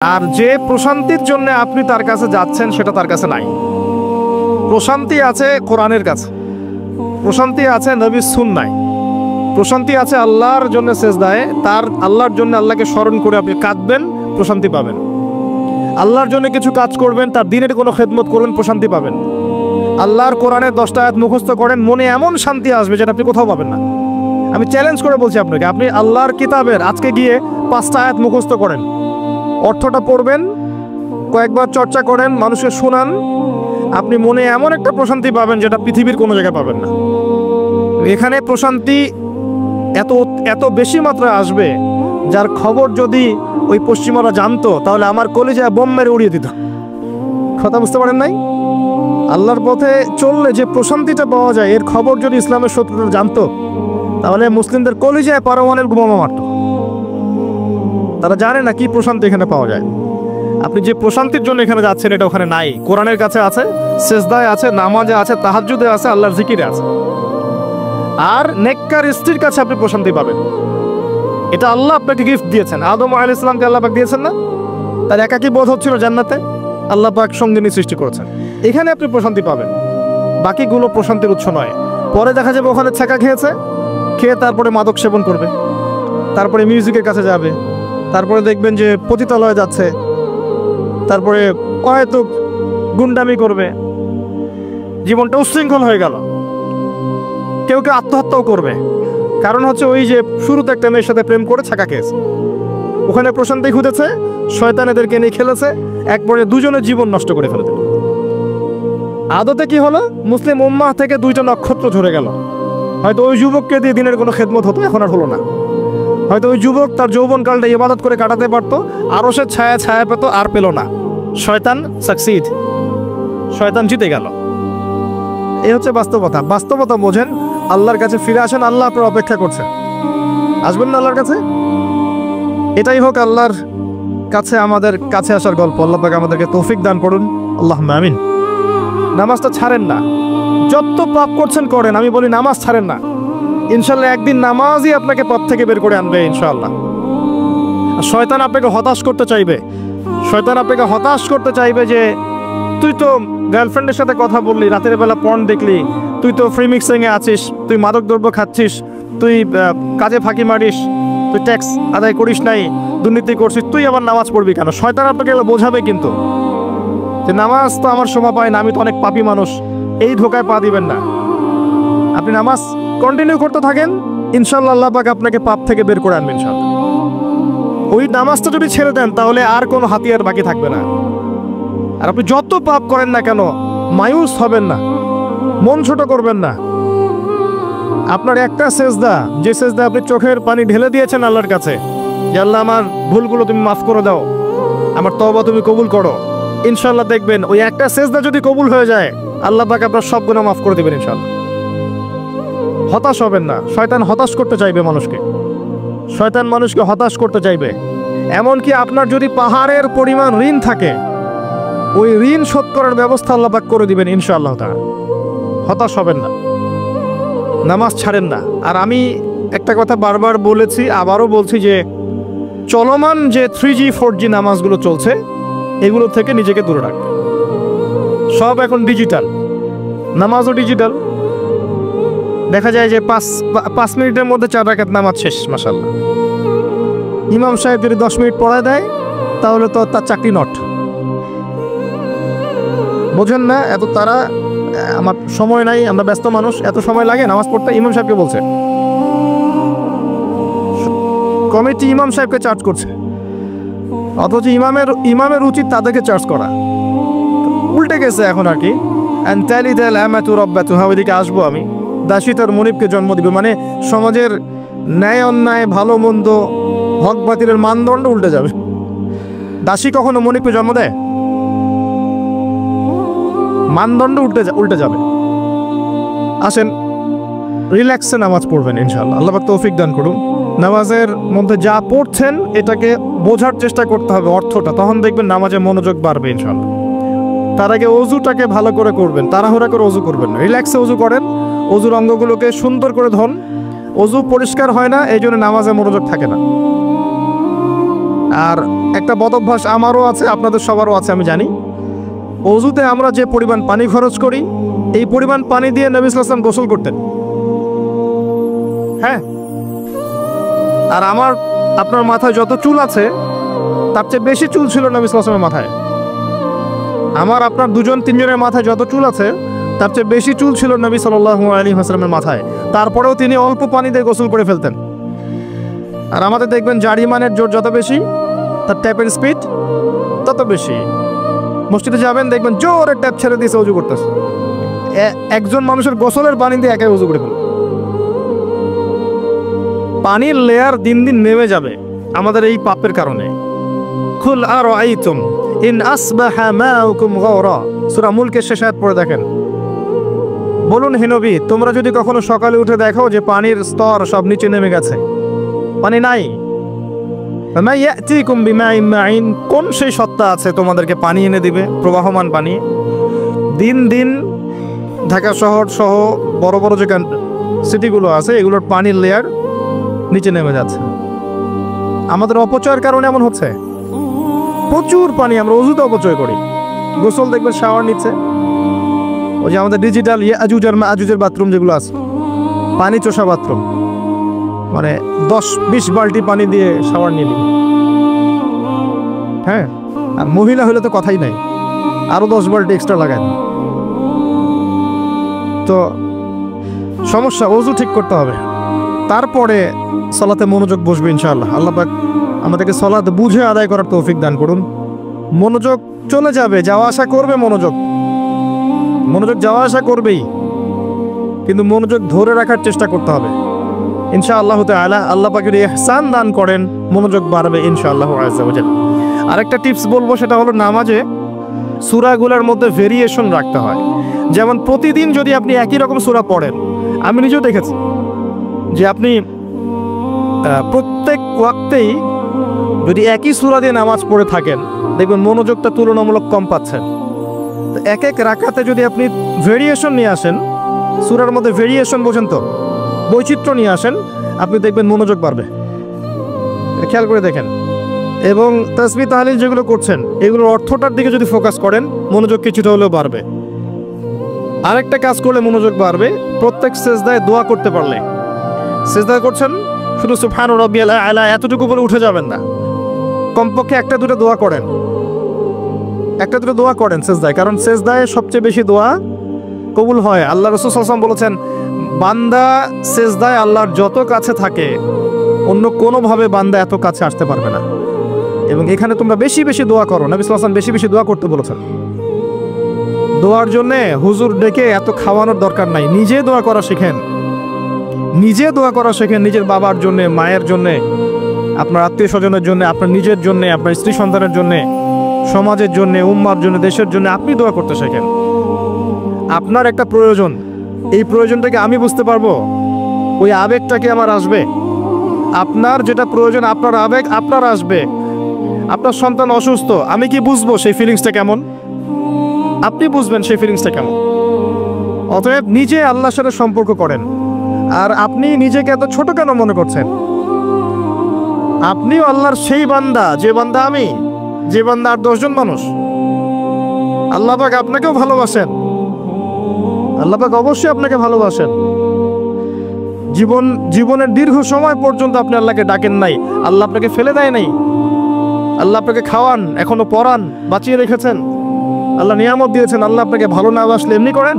আর যে প্রশান্তির জন্য আপনি তার কাছে যাচ্ছেন সেটা তার কাছে নাই। প্রশান্তি আছে কোরআনের কাছে, প্রশান্তি আছে নবীর সুন্নায়, প্রশান্তি আছে আল্লাহর জন্য সেজদায়, তার আল্লাহর জন্য আল্লাহকে স্মরণ করে আপনি কাঁদবেন, প্রশান্তি পাবেন। আল্লাহর জন্য কিছু কাজ করবেন, তার দিনের কোনো খেদমত করবেন, প্রশান্তি পাবেন। আল্লাহর কোরআনের 10টা আয়াত মুখস্থ করেন, মনে এমন শান্তি আসবে যেটা আপনি কোথাও পাবেন না। আমি চ্যালেঞ্জ করে বলছি আপনাকে, আপনি আল্লাহর কিতাবের আজকে গিয়ে 5টা আয়াত মুখস্থ করেন, অর্থটা পড়বেন, কয়েকবার চর্চা করেন, মানুষকে শোনান, আপনি মনে এমন একটা প্রশান্তি পাবেন যেটা পৃথিবীর কোনো জায়গায় পাবেন না। এখানে প্রশান্তি এত এত বেশি মাত্রায় আসবে, যার খবর যদি ওই পশ্চিমারা জানতো তাহলে আমার কলিজায় বোম মেরে উড়িয়ে দিত। কথা বুঝতে পারেন নাই? আল্লাহর পথে চললে যে প্রশান্তিটা পাওয়া যায়, এর খবর যদি ইসলামের শত্রুরা জানতো তাহলে মুসলিমদের কলিজায় পারমাণবিক বোমা মারত। তারা জানে না কি প্রশান্তি এখানে পাওয়া যায়। আপনি যে প্রশান্তির জন্য এখানে যাচ্ছেন এটা ওখানে নাই। কোরআনের কাছে আছে, সেজদায় আছে, নামাজে আছে, তাহাজ্জুদে আছে, আল্লাহর জিকিরে আছে। আর নেককার স্ত্রীর কাছে আপনি প্রশান্তি পাবেন। এটা আল্লাহ আপনাকে গিফট দিয়েছেন। আদম আলাইহিস সালামকে আল্লাহ পাক দিয়েছেন না? তার একাকী বোধ হচ্ছিল জান্নাতে, আল্লাহ পাক সঙ্গিনী সৃষ্টি করেছেন। এখানে আপনি প্রশান্তি পাবেন, বাকিগুলো প্রশান্তির উৎস নয়। পরে দেখা যাবে ওখানে ছাকা খেয়েছে, খেয়ে তারপরে মাদক সেবন করবে, তারপরে মিউজিকের কাছে যাবে, তারপরে দেখবেন যে পতিতালয়ে যাচ্ছে, তারপরে হয়তো গুন্ডামি করবে, জীবনটা উচ্ছৃঙ্খল হয়ে গেল। কেউ কেউ আত্মহত্যাও করবে, কারণ হচ্ছে ওই যে শুরুতে একটা মেয়ের সাথে প্রেম করে ছাকা খেয়েছে, ওখানে প্রশান্তি খুঁজেছে, শয়তান এদেরকে নিয়ে খেলেছে, একবারে দুজনের জীবন নষ্ট করে ফেলে দিল। আদতে কি হলো, মুসলিম উম্মাহ থেকে 2টা নক্ষত্র ঝরে গেল। হয়তো ওই যুবককে দিয়ে দিনের কোনো খেদমত হতো, এখন আর হলো না। হয়তো ওই যুবক তার যৌবনকালটা ইবাদত করে কাটাতে পারতো, আরো সে ছায়া ছায়া পেত, আর পেল না। শয়তান সাকসিড, শয়তান জিতে গেল। এই হচ্ছে বাস্তবতা। বাস্তবতা বোঝেন, আল্লাহর কাছে ফিরে আসেন, আল্লাহ আপনার অপেক্ষা করছে। আসবেন না আল্লাহর কাছে? এটাই হোক আল্লাহর কাছে আমাদের কাছে আসার গল্প। আল্লাহ পাক আমাদেরকে তৌফিক দান করুন, আল্লাহুম্মা আমিন। নামাজটা ছাড়েন না, যত পাপ করছেন করেন, আমি বলি নামাজ ছাড়েন না। ইনশাল্লাহ একদিন নামাজই আপনাকে পাপ থেকে বের করে আনবে ইনশাআল্লাহ। শয়তান আপনাকে হতাশ করতে চাইবে, শয়তান আপনাকে হতাশ করতে চাইবে যে তুই তো গার্লফ্রেন্ডের সাথে কথা বললি, রাতের বেলা পর্ন দেখলি, তুই তো ফ্রি মিক্সিংয়ে আছিস, তুই মাদক দ্রব্য খাচ্ছিস, তুই কাজে ফাঁকি মারিস, তুই ট্যাক্স আদায় করিস নাই, দুর্নীতি করছিস, তুই আবার নামাজ পড়বি কেন? শয়তান আপনাকে বোঝাবে কিন্তু যে নামাজ তো আমার সময় পায় না, আমি তো অনেক পাপী মানুষ। এই ধোকায় পা দিবেন না। আপনি নামাজ কন্টিনিউ করতে থাকেন, ইনশাল্লাহ আল্লাহ পাক আপনাকে পাপ থেকে বের করে আনবেন ইনশাল্লাহ। ওই নামাজটা যদি ছেড়ে দেন তাহলে আর কোনো হাতিয়ার বাকি থাকবে না। আর আপনি যত পাপ করেন না কেন, মায়ুস হবেন না, মন ছোট করবেন না। আপনার একটা সেজদা, যে সেজদা আপনি চোখের পানি ঢেলে দিয়েছেন আল্লাহর কাছে, যে আল্লাহ আমার ভুলগুলো তুমি মাফ করে দাও, আমার তওবা তুমি কবুল করো, ইনশাল্লাহ দেখবেন ওই একটা সেজদা যদি কবুল হয়ে যায়, আল্লাহ পাক আপনার সব গুনাহ মাফ করে দেবেন ইনশাল্লাহ। হতাশ হবেন না। শয়তান হতাশ করতে চাইবে মানুষকে, শয়তান মানুষকে হতাশ করতে চাইবে। এমনকি আপনার যদি পাহাড়ের পরিমাণ ঋণ থাকে, ওই ঋণ শোধ করার ব্যবস্থা আল্লাহ পাক করে দিবেন ইনশাআল্লাহ তাআলা। হতাশ হবেন না, নামাজ ছাড়েন না। আর আমি একটা কথা বারবার বলেছি, আবারও বলছি যে চলমান যে 3G 4G নামাজগুলো চলছে, এগুলো থেকে নিজেকে দূরে রাখবে। সব এখন ডিজিটাল, নামাজও ডিজিটাল। দেখা যায় যে 5 মিনিটের মধ্যে 4 রাকাত নামাজ শেষ, মাশাআল্লাহ। ইমাম সাহেব যদি 10 মিনিট পড়ায় দেয় তাহলে তো তার চাকরি নট। বোঝেন না? এত তারা, আমার সময় নাই, আমরা ব্যস্ত মানুষ, এত সময় লাগে নামাজ পড়তে? ইমাম সাহেবকে বলছে, কমিটি ইমাম সাহেবকে চার্জ করছে, অথচ ইমামের উচিত তাদেরকে চার্জ করা। উল্টে গেছে এখন আর কি। ওইদিকে আসবো আমি। দাসী তার মনিবকে জন্ম দিবে, মানে সমাজের ন্যায় অন্যায়, ভালো মন্দ, হক বাতিলের মানদণ্ড উল্টে যাবে। দাসী কখনো মনিবকে জন্ম দেয়? মানদণ্ড উল্টে যাবে। আসেন রিল্যাক্সে নামাজ পড়বেন ইনশাআল্লাহ। আল্লাহ পাক তৌফিক দান করুন। নামাজের মধ্যে যা পড়ছেন এটাকে বোঝার চেষ্টা করতে হবে অর্থটা, তখন দেখবেন নামাজে মনোযোগ বাড়বে ইনশাআল্লাহ। তার আগে অজুটাকে ভালো করে করবেন, তাড়াহুড়া করে অজু করবেন না, রিল্যাক্সে অজু করেন, অজুর অঙ্গগুলোকে সুন্দর করে ধন। অজু পরিষ্কার হয় না, এই জন্য নামাজে মনোযোগ থাকে না। আর একটা বদ অভ্যাস আমারও আছে, আপনাদের সবারও আছে আমি জানি। অজুতে আমরা যে পরিমাণ পানি খরচ করি, এই পরিমাণ পানি দিয়ে নবী সাল্লাল্লাহু আলাইহি ওয়াসাল্লাম গোসল করতেন। হ্যাঁ, আর আপনার মাথায় যত চুল আছে তার চেয়ে বেশি চুল ছিল নবী সাল্লাল্লাহু আলাইহি ওয়াসাল্লামের মাথায়। আপনার দুজন তিনজনের মাথায় যত চুল আছে তার চেয়ে বেশি চুল ছিল নবী সাল্লাল্লাহু আলাইহি ওয়াসাল্লামের মাথায়। তারপরেও তিনি অল্প পানি দিয়ে গোসল করে ফেলতেন। আর আমাদের দেখবেন জারিমানের জোর যত বেশি, তার ট্যাপের স্পিড তত বেশি। মসজিদে যাবেন, দেখবেন জোরে ট্যাপ ছেড়ে দিয়েছে, অজু করতেছে। একজন মানুষের গোসলের পানি দিয়ে একাই অজু করে ফেলে। পানির লেয়ার দিন দিন নেমে যাবে আমাদের এই পাপের কারণে। কুল আরাআইতুম ইন আসবাহা মাউকুম গাওরা, সূরা মুলকের শেষ আয়াত পড়ে দেখেন। বলুন হে নবী, তোমরা যদি কখনো সকালে উঠে দেখো যে পানির স্তর সব নিচে নেমে গেছে, পানি নাই, মা ইয়াতিকুম বিমাইন মাইন, কোন সেই সত্তা আছে তোমাদেরকে পানি এনে দিবে, প্রবাহমান পানি? দিন দিন ঢাকা শহর সহ বড় বড় যে সিটিগুলো আছে এগুলোর পানির লেয়ার নিচে নেমে যাচ্ছে। আমাদের অপচয়ের কারণে এমন হচ্ছে। প্রচুর পানি আমরা অযুতে অপচয় করি। গোসল দেখবেন শাওয়ার নিচ্ছে, ওই যে আমাদের ডিজিটাল ইয়াজুজ আর মাজুজের বাথরুম যেগুলো আছে, পানি চোষা বাথরুম, মানে 10-20 বালতি পানি দিয়ে শাওয়ার নিয়ে নিবে। হ্যাঁ, আর মহিলা হলে তো কথাই নাই, আরো 10 বালতি এক্সট্রা লাগায়। তো সমস্যা, ওযু ঠিক করতে হবে, তারপরে সালাতে মনোযোগ বসবে ইনশাআল্লাহ। আল্লাহ পাক আমাদেরকে সালাত বুঝে আদায় করার তৌফিক দান করুন। মনোযোগ চলে যাবে, যাওয়া আসা করবে, মনোযোগ যাওয়া আসা করবেই, কিন্তু মনোযোগ ধরে রাখার চেষ্টা করতে হবে ইনশাআল্লাহ তাআলা। আল্লাহ পাকের ইহসান দান করেন, মনোযোগ বাড়বে ইনশাআল্লাহ আযজা ওয়া জাল্লা। আরেকটা টিপস বলবো, সেটা হলো নামাজে সূরাগুলোর মধ্যে ভেরিয়েশন রাখতে হয়। যেমন প্রতিদিন যদি আপনি একই রকম সূরা পড়েন, আমি নিজেও দেখেছি যে আপনি প্রত্যেক ওয়াক্তেই যদি একই সূরা দিয়ে নামাজ পড়ে থাকেন, দেখবেন মনোযোগটা তুলনামূলক কম পাচ্ছেন। তো এক এক রাকাতে যদি আপনি ভেরিয়েশন নিয়ে আসেন, সূরার মধ্যে ভেরিয়েশন বোঝেন তো, বৈচিত্র্য নিয়ে আসেন, আপনি দেখবেন মনোযোগ বাড়বে। খেয়াল করে দেখেন। এবং তাসবিহ তাহলিল যেগুলো করছেন এগুলোর অর্থটার দিকে যদি ফোকাস করেন, মনোযোগ কিছুটা হলেও বাড়বে। আরেকটা কাজ করলে মনোযোগ বাড়বে, প্রত্যেক সেজদায় দোয়া করতে পারলে। সেজদা করছেন, শুধু সুবহান রাব্বিয়াল আ'লা এতটুকু বলে উঠে যাবেন না, কমপক্ষে একটা দুটো দোয়া করেন সেজদায়, কারণ সেজদায় সবচেয়ে বেশি দোয়া কবুল হয়। আল্লাহ রাসূল সাল্লাল্লাহু আলাইহি ওয়াসাল্লাম বলেছেন, বান্দা সেজদায় আল্লাহর যত কাছে থাকে অন্য কোনোভাবে বান্দা এত কাছে আসতে পারবে না। এবং এখানে তোমরা বেশি বেশি দোয়া করো, নবী সাল্লাল্লাহু আলাইহি ওয়াসাল্লাম বেশি বেশি দোয়া করতে বলেছেন। দোয়ার জন্য হুজুর ডেকে এত খাওয়ানোর দরকার নাই, নিজে দোয়া করা শেখেন, নিজের বাবার জন্য, মায়ের জন্য, আপনার আত্মীয় স্বজনের জন্য, আপনার নিজের জন্য, আপনার স্ত্রী সন্তানের জন্য, সমাজের জন্য, উম্মার জন্য, দেশের জন্য আপনি দোয়া করতে শেখেন। আপনার একটা প্রয়োজন, এই প্রয়োজনটাকে আমি বুঝতে পারবো, ওই আবেগটাকে আমার আসবে। আপনার যেটা প্রয়োজন, আপনার আবেগ আপনার আসবে। আপনার সন্তান অসুস্থ, আমি কি বুঝবো সেই ফিলিংসটা কেমন? আপনি বুঝবেন সেই ফিলিংসটা কেমন। অতএব নিজে আল্লাহর সাথে সম্পর্ক করেন। আর আপনি নিজেকে এত ছোট কেন মনে করছেন? আপনিও আল্লাহর সেই বান্দা, যে বান্দা আমি, যে বান্দা আর 10 জন মানুষ। আল্লাহ পাক আপনাকেও ভালোবাসেন, আল্লাহ পাক অবশ্যই আপনাকে ভালোবাসেন। জীবনের দীর্ঘ সময় পর্যন্ত আপনি আল্লাহকে ডাকেন নাই, আল্লাহ আপনাকে ফেলে দেয় নাই। আল্লাহ আপনাকে খাওয়ান, এখনো পরান, বাঁচিয়ে রেখেছেন, আল্লাহ নিয়ামত দিয়েছেন। আল্লাহ আপনাকে ভালো না বাসলে এমনি করেন?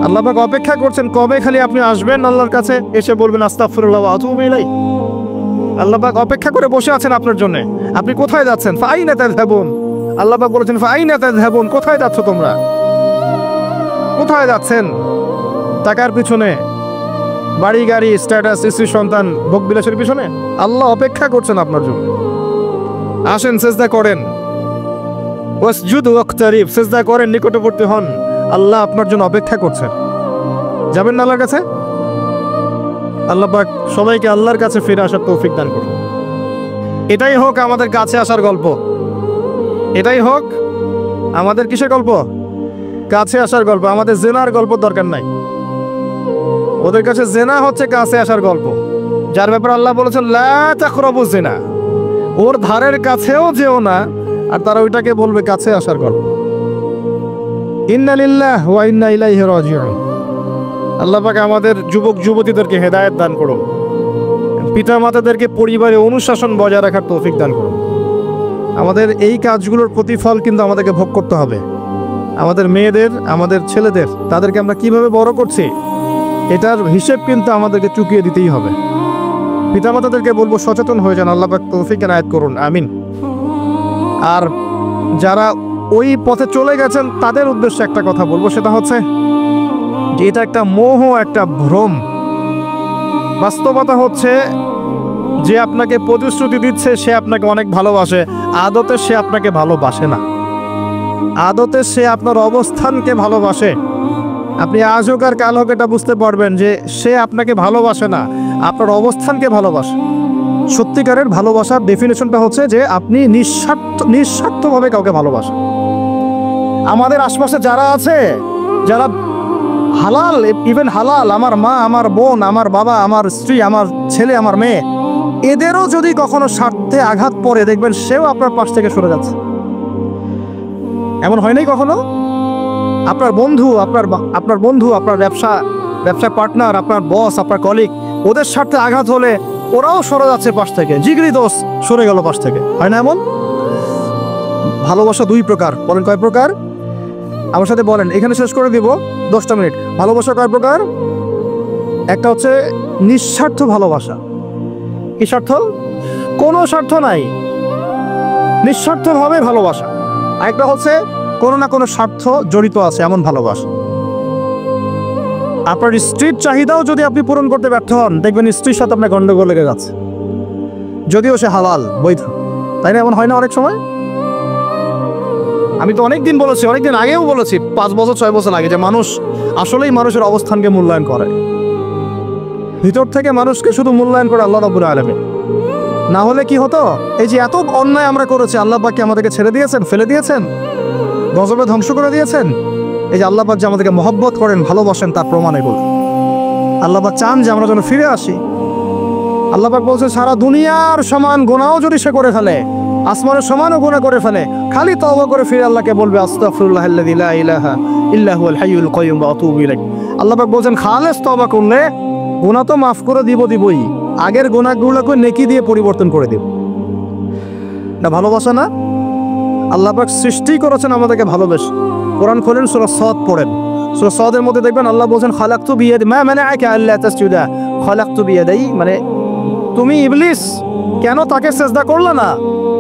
আল্লাহ পাক অপেক্ষা করছেন কবে খালি আপনি আসবেন আল্লাহর কাছে, এসে বলবেন আস্তাগফিরুল্লাহ ওয়া আতুবু ইলাইহি। আল্লাহ পাক অপেক্ষা করে বসে আছেন আপনার জন্য। আপনি কোথায় যাচ্ছেন? ফাআইনা তাযহাবুন। আল্লাহ পাক বলেছেন ফাআইনা তাযহাবুন, কোথায় যাচ্ছ তোমরা? কোথায় যাচ্ছেন? টাকার পিছনে, বাড়ি গাড়ি, স্ট্যাটাস, স্ত্রী সন্তান, ভোগবিলাসের পিছনে? আল্লাহ অপেক্ষা করছেন আপনার জন্য। আসেন, সেজদা করেন, ওয়াসজুদু ওয়াকতারিব, সেজদা করেন, নিকটবর্তী হন। আল্লাহ আপনার জন্য অপেক্ষা করছেন। যাবেন না আল্লাহর কাছে? আল্লাহ পাক সবাইকে আল্লাহর কাছে ফিরে আসার তৌফিক দান করুন। এটাই হোক আমাদের কাছে আসার গল্প, এটাই হোক আমাদের কিসের গল্প? কাছে আসার গল্প। আমাদের জেনার গল্প দরকার নাই, ওদের কাছে জেনা হচ্ছে কাছে আসার গল্প, যার ব্যাপারে আল্লাহ বলেছেন লা তাকরাবু জিনা, ওর ধারের কাছেও যেও না, আর তারা ওইটাকে বলবে কাছে আসার গল্প। ইন্না লিল্লাহি ওয়া ইন্না ইলাইহি রাজিউন। আল্লাহ পাক আমাদের যুবক যুবতীদেরকে হেদায়েত দান করুন, পিতা মাতাদেরকে পরিবারে অনুশাসন বজায় রাখার তৌফিক দান করুন। আমাদের এই কাজগুলোর প্রতিফল কিন্তু আমাদেরকে ভোগ করতে হবে। আমাদের মেয়েদের, আমাদের ছেলেদের, তাদেরকে আমরা কিভাবে বড় করছি এটার হিসেব কিন্তু আমাদেরকে চুকিয়ে দিতেই হবে। পিতামাতাদেরকে বলবো সচেতন হয়ে যান, আল্লাহ পাক তৌফিক এনায়েত করুন, আমিন। আর যারা ওই পথে চলে গেছেন তাদের উদ্দেশ্যে একটা কথা বলবো, সেটা হচ্ছে যে এটা একটা মোহ, একটা ভ্রম। বাস্তবতা হচ্ছে যে আপনাকে প্রতিশ্রুতি দিচ্ছে সে আপনাকে অনেক ভালোবাসে, আদতে সে আপনাকে ভালোবাসে না। আদতে সে আপনার অবস্থানকে ভালোবাসে। আপনি আজ হোক আর কাল হোক এটা বুঝতে পারবেন যে সে আপনাকে ভালোবাসে না, আপনার অবস্থানকে ভালোবাসে। সত্যিকারের ভালোবাসার ডেফিনেশনটা হচ্ছে যে আপনি নিঃস্বার্থভাবে কাউকে ভালোবাসেন। আমাদের আশপাশে যারা আছে, যারা হালাল, ইভেন হালাল, আমার মা, আমার বোন, আমার বাবা, আমার স্ত্রী, আমার ছেলে, আমার মেয়ে, এদেরও যদি কখনো স্বার্থে আঘাত পড়ে দেখবেন সেও আপনার পাশ থেকে সরে যাচ্ছে। এমন হয় নাই কখনো? আপনার বন্ধু, আপনার ব্যবসা পার্টনার, আপনার বস, আপনার কলিগ, ওদের স্বার্থে আঘাত হলে ওরাও সরে যাচ্ছে পাশ থেকে, জিগরি দোষ সরে গেল পাশ থেকে, হয় না এমন? ভালোবাসা দুই প্রকার। বলেন কয় প্রকার? আমার সাথে বলেন, এখানে শেষ করে দিব 10টা মিনিট। ভালোবাসা কয় প্রকার? একটা হচ্ছে নিঃস্বার্থ ভালোবাসা। কি স্বার্থ? কোনো স্বার্থ নাই, নিঃস্বার্থভাবে ভালোবাসা। আরেকটা হচ্ছে কোনো না কোনো স্বার্থ জড়িত আছে এমন ভালোবাসা। আপনার স্ত্রীর চাহিদাও যদি আপনি পূরণ করতে ব্যর্থ হন, দেখবেন স্ত্রীর সাথে আপনার গন্ডগোল লেগে যাচ্ছে, যদিও সে হালাল, বৈধ। তাই না? এমন হয় না অনেক সময়? আমি তো অনেকদিন বলেছি, অনেকদিন আগেও বলেছি, 5 বছর 6 বছর আগে, যে মানুষ আসলেই মানুষের অবস্থানকে মূল্যায়ন করে। ভিতর থেকে মানুষকে শুধু মূল্যায়ন করে আল্লাহ রাব্বুল আলামিন। না হলে কি হতো? এই যে এত অন্যায় আমরা করেছি, আল্লাহ পাক কি আমাদেরকে ছেড়ে দিয়েছেন, ফেলে দিয়েছেন, গজবে ধ্বংস করে দিয়েছেন? এই যে আল্লাহ পাক যে আমাদেরকে মহব্বত করেন, ভালোবাসেন, তার প্রমাণ এগুলো। আল্লাহ পাক চান যে আমরা যেন ফিরে আসি। আল্লাহ পাক বলছে সারা দুনিয়ার সমান গুনাহও যদি সে করে ফেলে, আসমানের সমানও গুনাহ করে ফেলে, খালি তওবা করে ফিরে আল্লাহকে বলবে আস্তাগফিরুল্লাহাল্লাযী লা ইলাহা ইল্লা হুয়াল হাইয়ুল কাইয়্যুম ওয়া আতুবু ইলাইহি। আল্লাহ পাক বলছেন খালেস তওবা করলে গুনাহ তো মাফ করে দিবই, আগের গুনাহগুলোকে নেকি দিয়ে পরিবর্তন করে দিব। না ভালোবাসা না? আল্লাহ পাক সৃষ্টি করেছেন আমাদেরকে ভালোবেসে। কোরআন খোলেন, সূরা সাদ পড়েন। সূরা সাদের মধ্যে দেখবেন আল্লাহ বলছেন খালাকতু বিয়াদি মা মানাআকা আল্লা তাসজুদা খালাকতু বিয়াদাই, মানে তুমি ইবলিস কেন তাকে সিজদা করলে না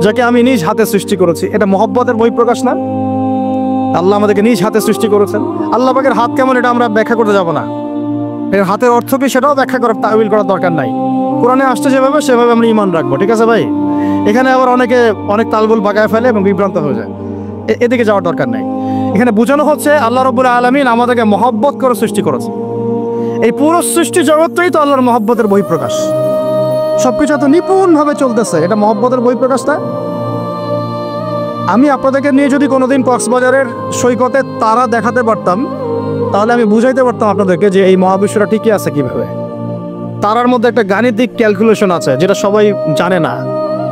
যাকে আমি নিজ হাতে সৃষ্টি করেছি? এটা মহব্বতের বহিঃপ্রকাশ না? আল্লাহ আমাদেরকে নিজ হাতে সৃষ্টি করেছেন। আল্লাহ পাকের হাত কেমন এটা আমরা ব্যাখ্যা করতে যাব না। এর হাতের অর্থ কি সেটাও ব্যাখ্যা করার, তাওয়িল করার দরকার নাই। কোরআনে আসছে যেভাবে সেভাবে আমরা ঈমান রাখবো, ঠিক আছে ভাই? এখানে আবার অনেক তালবুল বাগায় ফেলে এবং বিভ্রান্ত হয়ে যায়, এদিকে যাওয়ার দরকার নাই। এখানে বোঝানো হচ্ছে আল্লাহ রাব্বুল আলামিন আমাদেরকে মহব্বত করে সৃষ্টি করেছে। এই পুরো সৃষ্টি জগৎটাই তো আল্লাহর মহব্বতের বহিঃপ্রকাশ। সবকিছু এত নিপুণভাবে চলতেছে, এটা মহব্বতের বহিঃপ্রকাশ না? আমি আপনাদেরকে নিয়ে যদি কোনোদিন কক্সবাজারের সৈকতে তারা দেখাতে পারতাম, তাহলে আমি বুঝাইতে পারতাম আপনাদেরকে যে এই মহাবিশ্বটা ঠিকই আছে কিভাবে। তারার মধ্যে একটা গাণিতিক ক্যালকুলেশন আছে যেটা সবাই জানে না।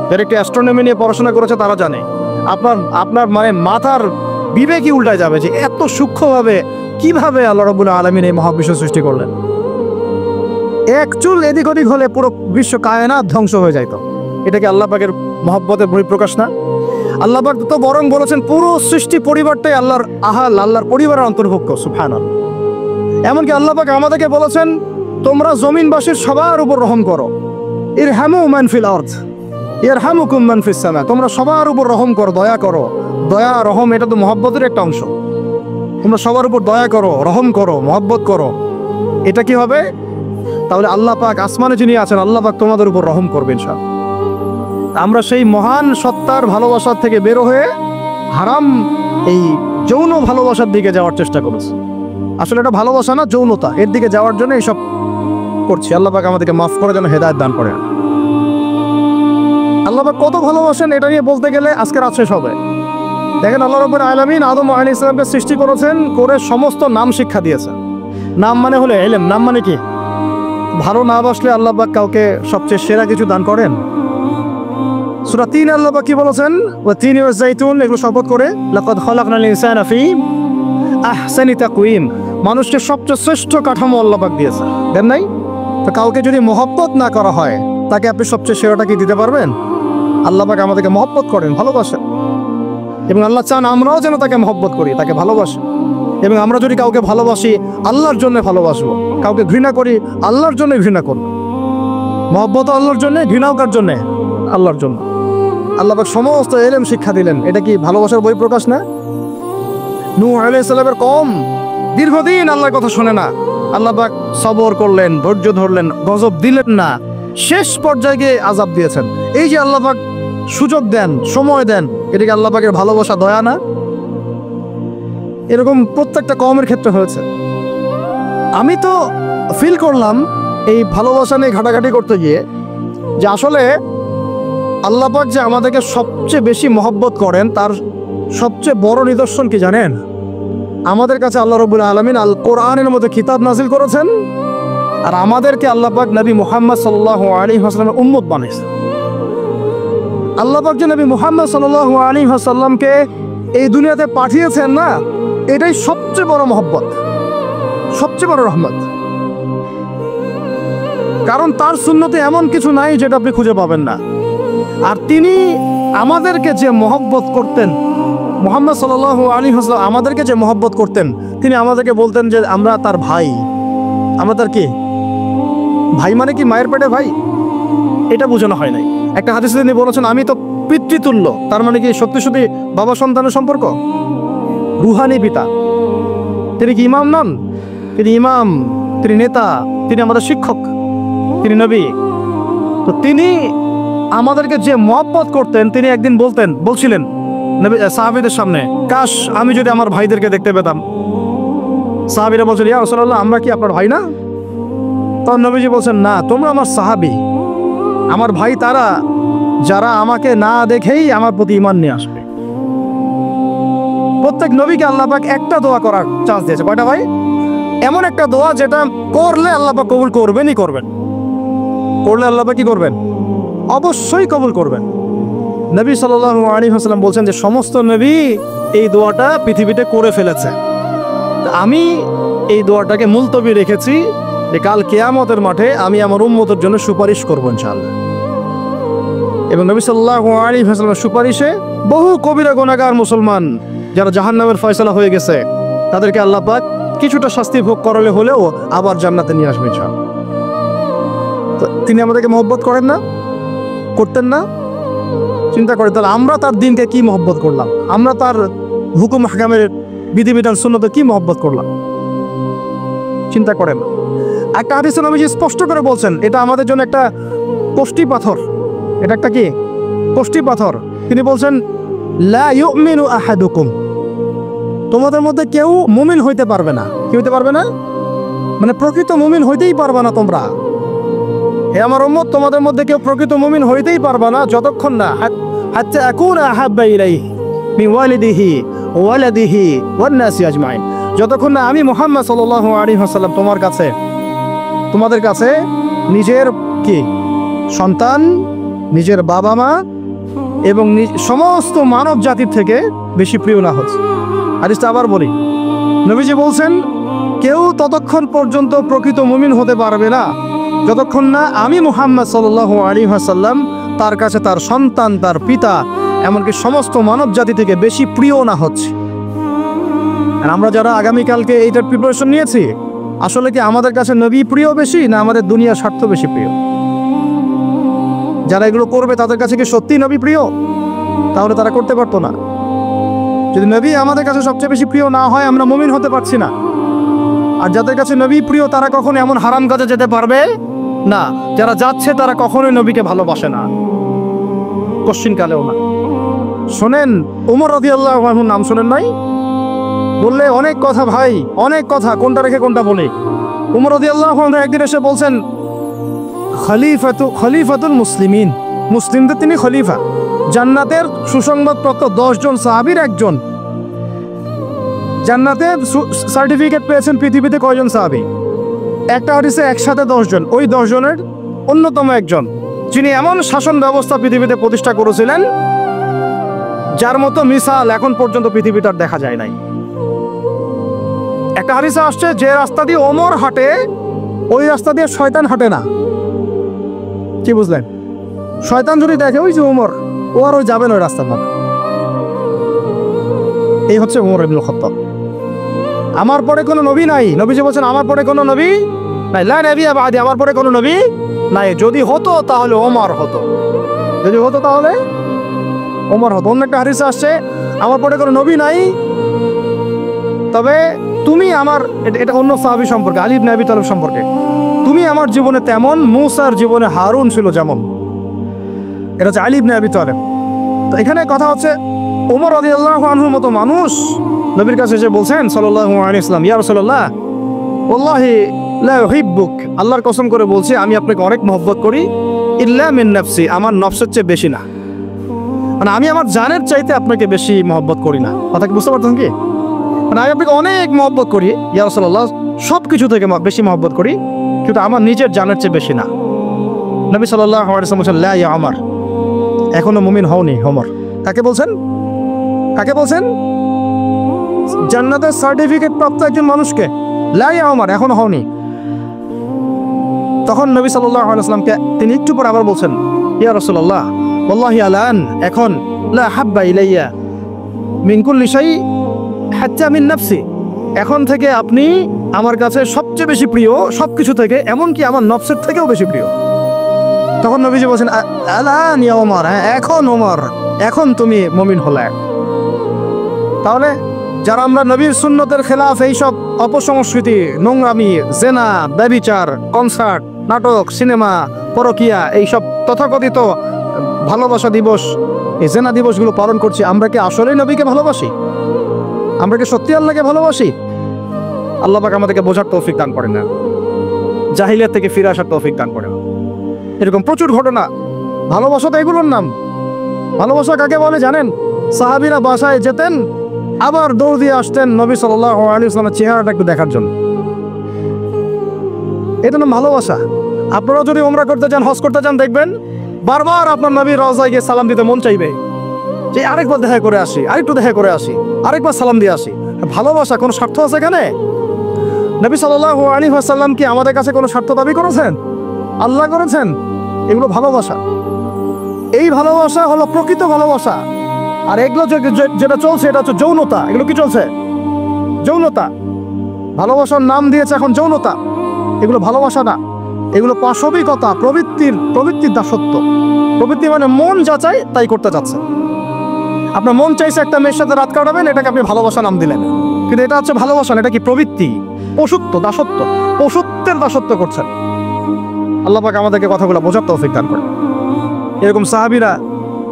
যারা একটু অ্যাস্ট্রোনমি নিয়ে পড়াশোনা করেছে তারা জানে। আপনার মানে মাথার বিবেকই উল্টায় যাবে যে এত সূক্ষ্মভাবে কিভাবে আল্লাহ রাব্বুল আলামিন এই মহাবিশ্ব সৃষ্টি করলেন। এক চুল এদিক ওদিক হলে পুরো বিশ্ব কায়নাত ধ্বংস হয়ে যাইত। এটা কি আল্লাহ পাকের মহব্বতের বহিঃপ্রকাশ না? আল্লাহ পাক তো বরং বলেছেন পুরো সৃষ্টি পরিবারটাই আল্লাহর আল্লাহর পরিবারের অন্তর্ভুক্ত, সুবহানাল্লাহ। এমনকি আল্লাহ পাক আমাদেরকে বলেছেন তোমরা জমিনবাসীর সবার উপর রহম করো, ইরহামু মান ফিল আরদ ইয়ারহামুকুম মান ফিস সামা। তোমরা সবার উপর রহম করো, দয়া করো। দয়া রহম এটা তো মহব্বতের একটা অংশ। তোমরা সবার উপর দয়া করো, রহম করো, মহব্বত করো। এটা কি হবে? তাহলে আল্লাহ পাক আসমানে যিনি আছেন আল্লাহ পাক তোমাদের উপর রহম করবেন ইনশাআল্লাহ। আমরা সেই মহান সত্তার ভালোবাসার থেকে বের হয়ে হারাম এই যৌন ভালোবাসার দিকে যাওয়ার চেষ্টা করেছি। আসলে এটা ভালোবাসা না, যৌনতা। এর দিকে যাওয়ার জন্য এইসব করছি। আল্লাহ পাক আমাদেরকে মাফ করে যেন হেদায়েত দান করেন। আল্লাহ পাক কত ভালোবাসেন এটা নিয়ে বলতে গেলে আজকে রাত শেষ হবে। দেখেন আল্লাহ রাব্বুল আলামিন আদম আলাইহিস সালামকে সৃষ্টি করেছেন, করে সমস্ত নাম শিক্ষা দিয়েছেন। নাম মানে হলো ইলম। নাম মানে কি? ভালো না বাসলে আল্লাহ পাক কাউকে সবচেয়ে সেরা কিছু দান করেন? সূরা 3 আল্লাহ পাক কি বলেছেন? ওয়া তিন ওয়া যাইতুন, এগুলো শপথ করে লাকাদ খালাকনাল ইনসানা ফি আহসানি তাকওয়িম, মানুষকে সবচেয়ে শ্রেষ্ঠ কাঠামো আল্লাহ পাক দিয়েছে, দেন নাই? তো কাউকে যদি মহব্বত না করা হয়, তাকে আপনি সবচেয়ে সেরাটা কি দিতে পারবেন? আল্লাহ পাক আমাদেরকে মহব্বত করেন, ভালোবাসেন, এবং আল্লাহ চান আমরাও যেন তাকে মহব্বত করি, তাকে ভালোবাসি। এবং আমরা যদি কাউকে ভালোবাসি, আল্লাহর জন্য ভালোবাসবো। কাউকে ঘৃণা করি, আল্লাহর জন্য ঘৃণা করব। মহব্বত আল্লাহর জন্য, ঘৃণাও কার জন্য? আল্লাহর জন্য। আল্লাহ পাক সমস্ত ইলম শিক্ষা দিলেন, এটা কি ভালোবাসার বই প্রকাশ না? নূহ আলাইহিস সালামের কওম দীর্ঘদিন আল্লাহর কথা শোনে না, আল্লাহ পাক সবর করলেন, ধৈর্য ধরলেন, গজব দিলেন না, শেষ পর্যায়ে গিয়ে আযাব দিয়েছেন। এই যে আল্লাহ পাক সুযোগ দেন, সময় দেন, এটা কি আল্লাহ পাকের ভালোবাসা, দয়া না? এরকম প্রত্যেকটা কওমের ক্ষেত্রে হয়েছে। আমি তো ফিল করলাম এই ভালোবাসা নিয়ে ঘাটাঘাটি করতে গিয়ে যে আসলে আল্লাহ পাক যে আমাদেরকে সবচেয়ে বেশি মহব্বত করেন, তার সবচেয়ে বড় নিদর্শন কি জানেন? আমাদের কাছে আল্লাহ রাব্বুল আলামিন আল কোরআনের মধ্যে কিতাব নাজিল করেছেন, আর আমাদেরকে আল্লাহ পাক নবী মুহাম্মদ সাল্লাল্লাহু আলাইহি ওয়াসাল্লামের উম্মত বানিয়েছেন। আল্লাহ পাক যে নবী মুহাম্মদ সাল্লাল্লাহু আলাইহি ওয়াসাল্লামকে এই দুনিয়াতে পাঠিয়েছেন না, এটাই সবচেয়ে বড় মহব্বত, সবচেয়ে বড় রহমত। কারণ তার সুন্নতে এমন কিছু নাই যেটা আপনি খুঁজে পাবেন না। আর তিনি আমাদেরকে যে মহব্বত করতেন, মুহাম্মদ সাল্লাল্লাহু আলাইহি ওয়াসাল্লাম আমাদেরকে যে মহব্বত করতেন, তিনি আমাদেরকে বলতেন যে আমরা তার ভাই। আমরা তার কি ভাই? মানে কি মায়ের পেটে ভাই? এটা বোঝানো হয় নাই। একটা হাদিসে তিনি বলেছেন আমি তো পিতৃতুল্য, তার মানে কি সত্যি সত্যি বাবা সন্তানের সম্পর্ক? রুহানি পিতা। তিনি কি ইমাম নন? তিনি ইমাম, তিনি নেতা, তিনি আমাদের শিক্ষক, তিনি নবী। তো তিনি আমাদেরকে যে মহব্বত করতেন, তিনি একদিন বলছিলেন নবী সাহাবীদের সামনে, কাশ আমি যদি আমার ভাইদেরকে দেখতে পেতাম। সাহাবীরা বলছেন ইয়া রাসূলুল্লাহ, আমরা কি আপনার ভাই না? তখন নবীজি বলছেন না, তোমরা আমার সাহাবী, আমার ভাই তারা যারা আমাকে না দেখেই আমার প্রতি ঈমান নিয়ে আসবে। প্রত্যেক নবীকে আল্লাহ পাক একটা দোয়া করার চান্স দিয়েছে। কয়টা ভাই? এমন একটা দোয়া যেটা করলে আল্লাহ পাক কবুল করবেনই করবেন। করলে আল্লাহ পাক কি করবেন? অবশ্যই কবুল করবেন। নবী সাল্লাল্লাহু আলাইহি ওয়াসাল্লাম বলছেন যে সমস্ত নবী এই দোয়াটা পৃথিবীতে করে ফেলেছে, আমি এই দোয়াটাকে মুলতবি রেখেছি যে কাল কিয়ামতের মাঠে আমি আমার উম্মতের জন্য সুপারিশ করব ইনশাআল্লাহ। এবং নবী সাল্লাল্লাহু আলাইহি ওয়াসাল্লামের সুপারিশে বহু কবিরা গুনাহগার মুসলমান যারা জাহান্নামের ফয়সালা হয়ে গেছে, তাদেরকে আল্লাহ পাক কিছুটা শাস্তি ভোগ করালে হলেও আবার জান্নাতে নিয়ে আসবে ইনশাআল্লাহ। তো তিনি আমাদেরকে মহব্বত করেন না? করতেন না? চিন্তা করে তাহলে আমরা তার দিনকে কি মহব্বত করলাম, আমরা তার হুকুম হাকামের বিধিবিধান সুন্নতে কি মহব্বত করলাম, চিন্তা করেন। একটা হাদিসে নবীজি স্পষ্ট করে বলছেন এটা আমাদের জন্য একটা কষ্টি পাথর। এটা একটা কি কষ্টি পাথর। তিনি বলছেন লা ইউমিনু আহাদুকুম, তোমাদের মধ্যে কেউ মুমিন হইতে পারবে না। কি হইতে পারবে না? মানে প্রকৃত মুমিন হইতেই পারবে না তোমরা। হে আমার উম্মত, তোমাদের মধ্যে কেউ প্রকৃত মুমিন হইতেই পারবে না যতক্ষণ না হাত্তা আকুনা আহাব্বা ইলাইহি মিন ওয়ালিদিহি ওয়ালাদিহি ওয়ান নাসি আজমাইন, যতক্ষণ না আমি মুহাম্মদ সাল্লাল্লাহু আলাইহি ওয়াসাল্লাম তোমাদের কাছে নিজের কি সন্তান, নিজের বাবা মা এবং সমস্ত মানব জাতির থেকে বেশি প্রিয় না হচ্ছে। হাদিসটা আবার বলি, নবীজি বলছেন কেউ ততক্ষণ পর্যন্ত প্রকৃত মুমিন হতে পারবে না যতক্ষণ না আমি মুহাম্মদ সাল্লাল্লাহু আলাইহি ওয়াসাল্লাম তার কাছে তার সন্তান, তার পিতা, এমনকি সমস্ত মানব জাতি থেকে বেশি প্রিয় না হচ্ছে। আর আমরা যারা আগামীকালকে এইটার প্রিপারেশন নিয়েছি, আসলে কি আমাদের কাছে নবী প্রিয় বেশি না আমাদের দুনিয়ার স্বার্থ বেশি প্রিয়? যারা এগুলো করবে তাদের কাছে কি সত্যি নবী প্রিয়? তাহলে তারা করতে পারতো না। যদি নবী আমাদের কাছে সবচেয়ে বেশি প্রিয় না হয়, আমরা মুমিন হতে পারছি না। আর যাদের কাছে নবী প্রিয় তারা কখনো এমন হারাম কাজে যেতে পারবে না। যারা যাচ্ছে তারা কখনোই নবীকে ভালোবাসে না, কোশ্চিন কালেও না। শোনেন, ওমর রাদিয়াল্লাহু আনহুর নাম শোনেন নাই? বললে অনেক কথা ভাই, অনেক কথা, কোনটা রেখে কোনটা বলি। ওমর রাদিয়াল্লাহু আনহু একদিন এসে বলছেন খলিফাতুল মুসলিমিন, মুসলিমদের তিনি খলিফা। জান্নাতের সুসংবাদপ্রাপ্ত 10 জন সাহাবীর একজন। জান্নাতে সার্টিফিকেট পেয়েছেন পৃথিবীতে কয়জন সাহাবী? একটা হাদিসে একসাথে 10 জন, ওই 10 জনের অন্যতম একজন। যিনি এমন শাসন ব্যবস্থা পৃথিবীতে প্রতিষ্ঠা করেছিলেন যার মতো মিসাল এখন পর্যন্ত পৃথিবীতে আর দেখা যায় নাই। একটা হাদিসে আসছে, যে রাস্তা দিয়ে ওমর হাঁটে ওই রাস্তা দিয়ে শয়তান হাঁটে না। কি বুঝলেন? শয়তান যদি দেখে ওই যে ওমর, ও আর ওই যাবেন ওই রাস্তার মধ্যে। এই হচ্ছে ওমর ইবনুল খাত্তাব। আমার পরে কোনো নবী নাই, নবীজি বলছেন আমার পরে কোনো নবী নাই, লা নবী বাদি, আমার পরে কোনো নবী নাই। যদি হতো তাহলে ওমর হতো, যদি হতো তাহলে ওমর হতো। অন্য একটা হাদিসে আসছে, আমার পরে কোনো নবী নাই, তবে তুমি আমার, এটা অন্য সাহাবী সম্পর্কে, আলী ইবনে আবি তালিব সম্পর্কে, তুমি আমার জীবনে তেমন মূসার জীবনে হারুন ছিল যেমন। এটা হচ্ছে আলী ইবনে আবি তালিব। তো এখানে কথা হচ্ছে ওমর রাদিয়াল্লাহু আনহুর মতো মানুষ নবীর কাছে এসে বলছেন সাল্লাল্লাহু আলাইহি ওয়াসাল্লাম, ইয়া রাসূলুল্লাহ ওয়াল্লাহি লা উহিব্বুক, আল্লাহর কসম করে বলছি আমি আপনাকে অনেক মহব্বত করি, ইল্লা মিন নাফসি, আমার নফসের চেয়ে বেশি না, মানে আমি আমার জানের চাইতে আপনাকে বেশি মহব্বত করি না। কথা কি বুঝতে পারছেন কি? মানে আমি আপনাকে অনেক মহব্বত করি ইয়া রাসূলুল্লাহ, সব কিছু থেকে বেশি মহব্বত করি, কিন্তু আমার নিজের জানের চেয়ে বেশি না। নবী সাল্লাল্লাহু আলাইহি ওয়াসাল্লাম বলেন, লা ইয়া ওমর, এখনো মুমিন হওনি ওমর। কাকে বলছেন? কাকে বলছেন? জান্নাতের সার্টিফিকেট প্রাপ্ত একজন মানুষকে, লা ইয়া ওমর, এখনো হওনি। তখন নবী সাল্লাল্লাহু আলাইহি ওয়াসাল্লামকে তিনি একটু পর আবার বলছেন, ইয়া রাসূলুল্লাহ ওয়াল্লাহি আলান, এখন লা হাব্বা ইলাইয়া মিন কুল্লি শাই হাত্তা মিন নাফসি, এখন থেকে আপনি আমার কাছে সবচেয়ে বেশি প্রিয় সবকিছু থেকে, এমনকি আমার নফসের থেকেও বেশি প্রিয়। তখন নবীজি বলছেন, আলান ইয়া ওমর, এখন ওমর, এখন তুমি মুমিন হলে। তাহলে যারা আমরা নবীর সুন্নতের খেলাফ এইসব অপসংস্কৃতি, নোংরামি, জেনা, ব্যভিচার, কনসার্ট, নাটক, সিনেমা, পরকিয়া, এইসব তথাকথিত ভালোবাসা দিবস, এই জেনা দিবসগুলো পালন করছি, আমরা কি আসলেই নবীকে ভালোবাসি? আমরা কি সত্যি আল্লাহকে ভালোবাসি? আল্লাহ পাক আমাদেরকে বোঝার তৌফিক দান করেন না, জাহিলিয়াত থেকে ফিরে আসার তৌফিক দান করেন। এরকম প্রচুর ঘটনা। ভালোবাসা তো এগুলোর নাম। ভালোবাসা কাকে বলে জানেন? সাহাবীরা বাসায় যেতেন, আবার দৌড় দিয়ে আসতেন নবী সাল্লাল্লাহু আলাইহি ওয়াসাল্লামের চেহারাটা একটু দেখার জন্য। এটা নাম ভালোবাসা। আপনারা যদি উমরা করতে যান, হজ করতে যান, দেখবেন বারবার আপনার নবীর রওজায় গিয়ে সালাম দিতে মন চাইবে, যে আরেকবার দেখা করে আসি, আরেকটু দেখা করে আসি, আরেকবার সালাম দিয়ে আসি। ভালোবাসা কোনো স্বার্থ আছে এখানে? নবী সাল্লাল্লাহু আলাইহি ওয়াসাল্লাম কি আমাদের কাছে কোনো স্বার্থ দাবি করেছেন? আল্লাহ করেছেন। এগুলো ভালোবাসা। এই ভালোবাসা হলো প্রকৃত ভালোবাসা। আর এগুলো যেটা চলছে এটা হচ্ছে যৌনতা। এগুলো কি চলছে? যৌনতা। ভালোবাসার নাম দিয়েছে এখন যৌনতা। এগুলো ভালোবাসা না, এগুলো পাশবিকতা, প্রবৃত্তির দাসত্ব। প্রবৃত্তি মানে মন যা চায় তাই করতে চাচ্ছে। আপনার মন চাইছে একটা মেয়ের সাথে রাত কাটাবেন, এটাকে আপনি ভালোবাসা নাম দিলেন, কিন্তু এটা হচ্ছে ভালোবাসা না, এটা কি প্রবৃত্তি, পশুত্ব, দাসত্ব, পশুত্বের দাসত্ব করছেন। আল্লাহ পাক আমাদেরকে কথাগুলো বোঝার তৌফিক দান করেন। এরকম সাহাবীরা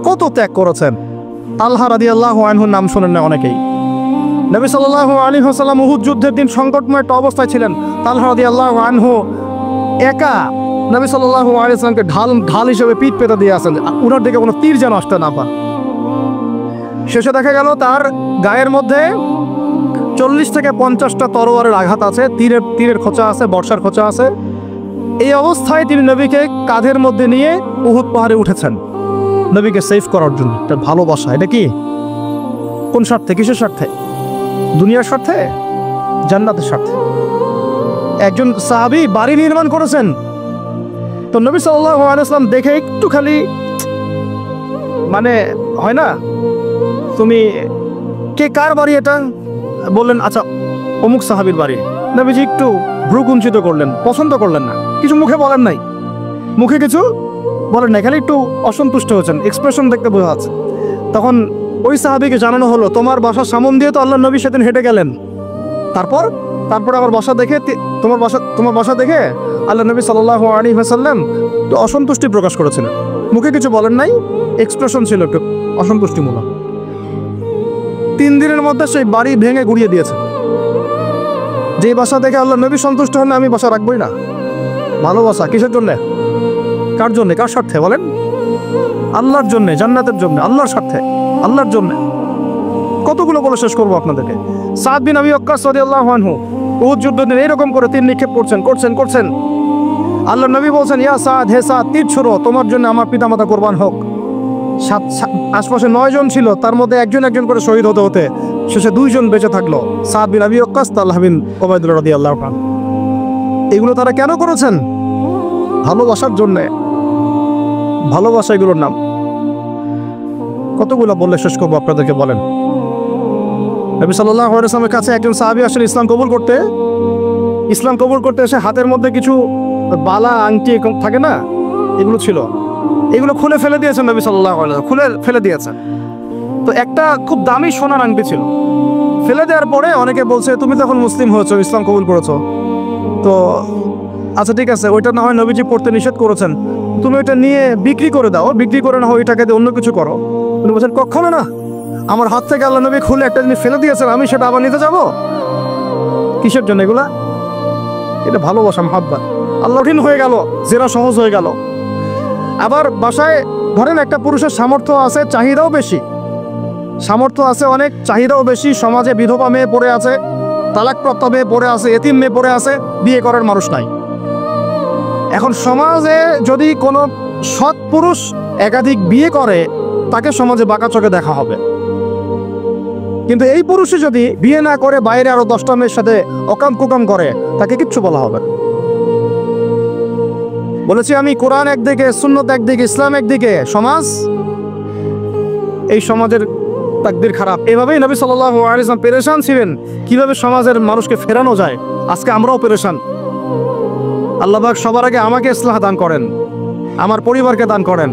কত ত্যাগ করেছেন। তালহা রাদিয়াল্লাহু আনহুর নাম শোনেন না অনেকেই। নবী সাল্লাল্লাহু আলাইহি ওয়াসাল্লাম উহুদ যুদ্ধের দিন সংকটময় একটা অবস্থায় ছিলেন। তালহা রাদিয়াল্লাহু আনহু একা নবী সাল্লাল্লাহু আলাইহি ওয়াসাল্লামকে ঢাল হিসেবে পিঠ পেতে দিয়ে আসেন, উনার দিকে কোনো তীর যেন আসতে না পান। শেষে দেখা গেল তার গায়ের মধ্যে 40 থেকে 50টা তরোয়ারের আঘাত আছে, তীরের খোঁচা আছে, বর্ষার খোঁচা আছে। এই অবস্থায় তিনি নবীকে কাঁধের মধ্যে নিয়ে উহুদ পাহাড়ে উঠেছেন নবীকে সেভ করার জন্য। তার ভালোবাসা। এটা কি? কোন স্বার্থে? কিসের স্বার্থে? দুনিয়ার স্বার্থে? জান্নাতের স্বার্থে। একজন সাহাবী বাড়ি নির্মাণ করেছেন, তো নবী সাল্লাল্লাহু আলাইহি ওয়াসাল্লাম দেখে একটু খালি, মানে হয় না, তুমি কে, কার বাড়ি এটা? বললেন আচ্ছা অমুক সাহাবীর বাড়ি। নবীজি একটু ভ্রু কুঞ্চিত করলেন, পছন্দ করলেন না, কিছু মুখে বলেন নাই, মুখে কিছু বলেন নাই, খালি একটু অসন্তুষ্ট হয়েছেন, এক্সপ্রেশন দেখতে বোঝা যাচ্ছে। তখন ওই সাহাবীকে জানানো হলো, তোমার বাসার সামন দিয়ে তো আল্লাহ নবী সেদিন হেঁটে গেলেন, তারপর আবার বাসা দেখে, তোমার বাসা দেখে আল্লাহ নবী সাল্লাল্লাহু আলাইহি ওয়াসাল্লাম তো অসন্তুষ্টি প্রকাশ করেছিলেন, মুখে কিছু বলেন নাই, এক্সপ্রেশন ছিল একটু অসন্তুষ্টিমূলক। 3 দিনের মধ্যে সেই বাড়ি ভেঙে গুড়িয়ে দিয়েছে। যে বাসা দেখে আল্লাহ নবী সন্তুষ্ট হন না, আমি বাসা রাখবই না। ভালোবাসা কিসের জন্যে? কার জন্যে? কার স্বার্থে বলেন? আল্লাহর জন্যে, জান্নাতের জন্য, আল্লাহর স্বার্থে, আল্লাহর জন্যে। কতগুলো বলে শেষ করবো আপনাদেরকে। সাদ বিন আবি ওয়াক্কাস রাদিয়াল্লাহু আনহু উহুদ যুদ্ধের দিন এরকম করে তীর নিক্ষেপ করছেন। আল্লাহ নবী বলছেন, ইয়া সাদ, হে সাদ, তীর ছোড়ো, তোমার জন্য আমার পিতামাতা কোরবান হোক। আশপাশে 9 জন ছিল, তার মধ্যে একজন একজন করে শহীদ হতে হতে শেষে 2 জন বেঁচে থাকলো, সাদ বিন আবি ওয়াক্কাস, তালহা বিন উবাইদুল্লাহ রাদিয়াল্লাহু আনহু। এগুলো তারা কেন করেছেন? ভালোবাসার জন্যে। ভালোবাসা এগুলোর নাম। কতগুলো বললে শেষ করবো আপনাদেরকে, বলেন। নবী সাল্লাল্লাহু আলাইহি ওয়াসাল্লামের কাছে একজন সাহাবী আসেন ইসলাম কবুল করতে। ইসলাম কবুল করতে এসে হাতের মধ্যে কিছু বালা আংটি থাকে না, এগুলো ছিল, এগুলো খুলে ফেলে দিয়েছেন নবী সাল্লাল্লাহু আলাইহি ওয়াসাল্লাম, খুলে ফেলে দিয়েছেন। তো একটা খুব দামি সোনার আংটি ছিল, ফেলে দেওয়ার পরে অনেকে বলছে, তুমি তখন মুসলিম হয়েছো, ইসলাম কবুল করেছো, তো আচ্ছা ঠিক আছে, ওইটা না হয় নবীজি পড়তে নিষেধ করেছেন, তুমি ওইটা নিয়ে বিক্রি করে দাও, বিক্রি করে না হয় ওইটাকে দিয়ে অন্য কিছু করো। উনি বলছেন, কখনো না, আমার হাত থেকে আল্লাহ নবী খুলে একটা জিনিস ফেলে দিয়েছেন, আমি সেটা আবার নিতে যাব? কিসের জন্য এগুলা? এটা ভালোবাসা, মহাব্বত। আল্লাহহীন হয়ে গেল, জেরা সহজ হয়ে গেল। আবার বাসায় ধরেন একটা পুরুষের সামর্থ্য আছে, চাহিদাও বেশি, সামর্থ্য আছে অনেক, চাহিদাও বেশি, সমাজে বিধবা মেয়ে পড়ে আছে, তালাকপ্রাপ্ত মেয়ে পড়ে আছে, এতিম মেয়ে পড়ে আছে, বিয়ে করার মানুষ নাই। এখন সমাজে যদি কোনো সৎ পুরুষ একাধিক বিয়ে করে, তাকে সমাজে বাঁকা চোখে দেখা হবে। কিন্তু এই পুরুষে যদি বিয়ে না করে বাইরে আরো 10টা মেয়ের সাথে অকাম কুকাম করে, তাকে কিচ্ছু বলা হবে। বলেছি আমি, কোরআন একদিকে, সুন্নত একদিকে, ইসলাম একদিকে, সমাজ, এই সমাজের তাকদীর খারাপ। এভাবেই নবী সাল্লাল্লাহু আলাইহি ওয়াসাল্লাম পেরেশান ছিলেন কিভাবে সমাজের মানুষকে ফেরানো যায়। আজকে আমরাও পেরেশান। আল্লাহ পাক সবার আগে আমাকে ইসলাহ দান করেন, আমার পরিবারকে দান করেন,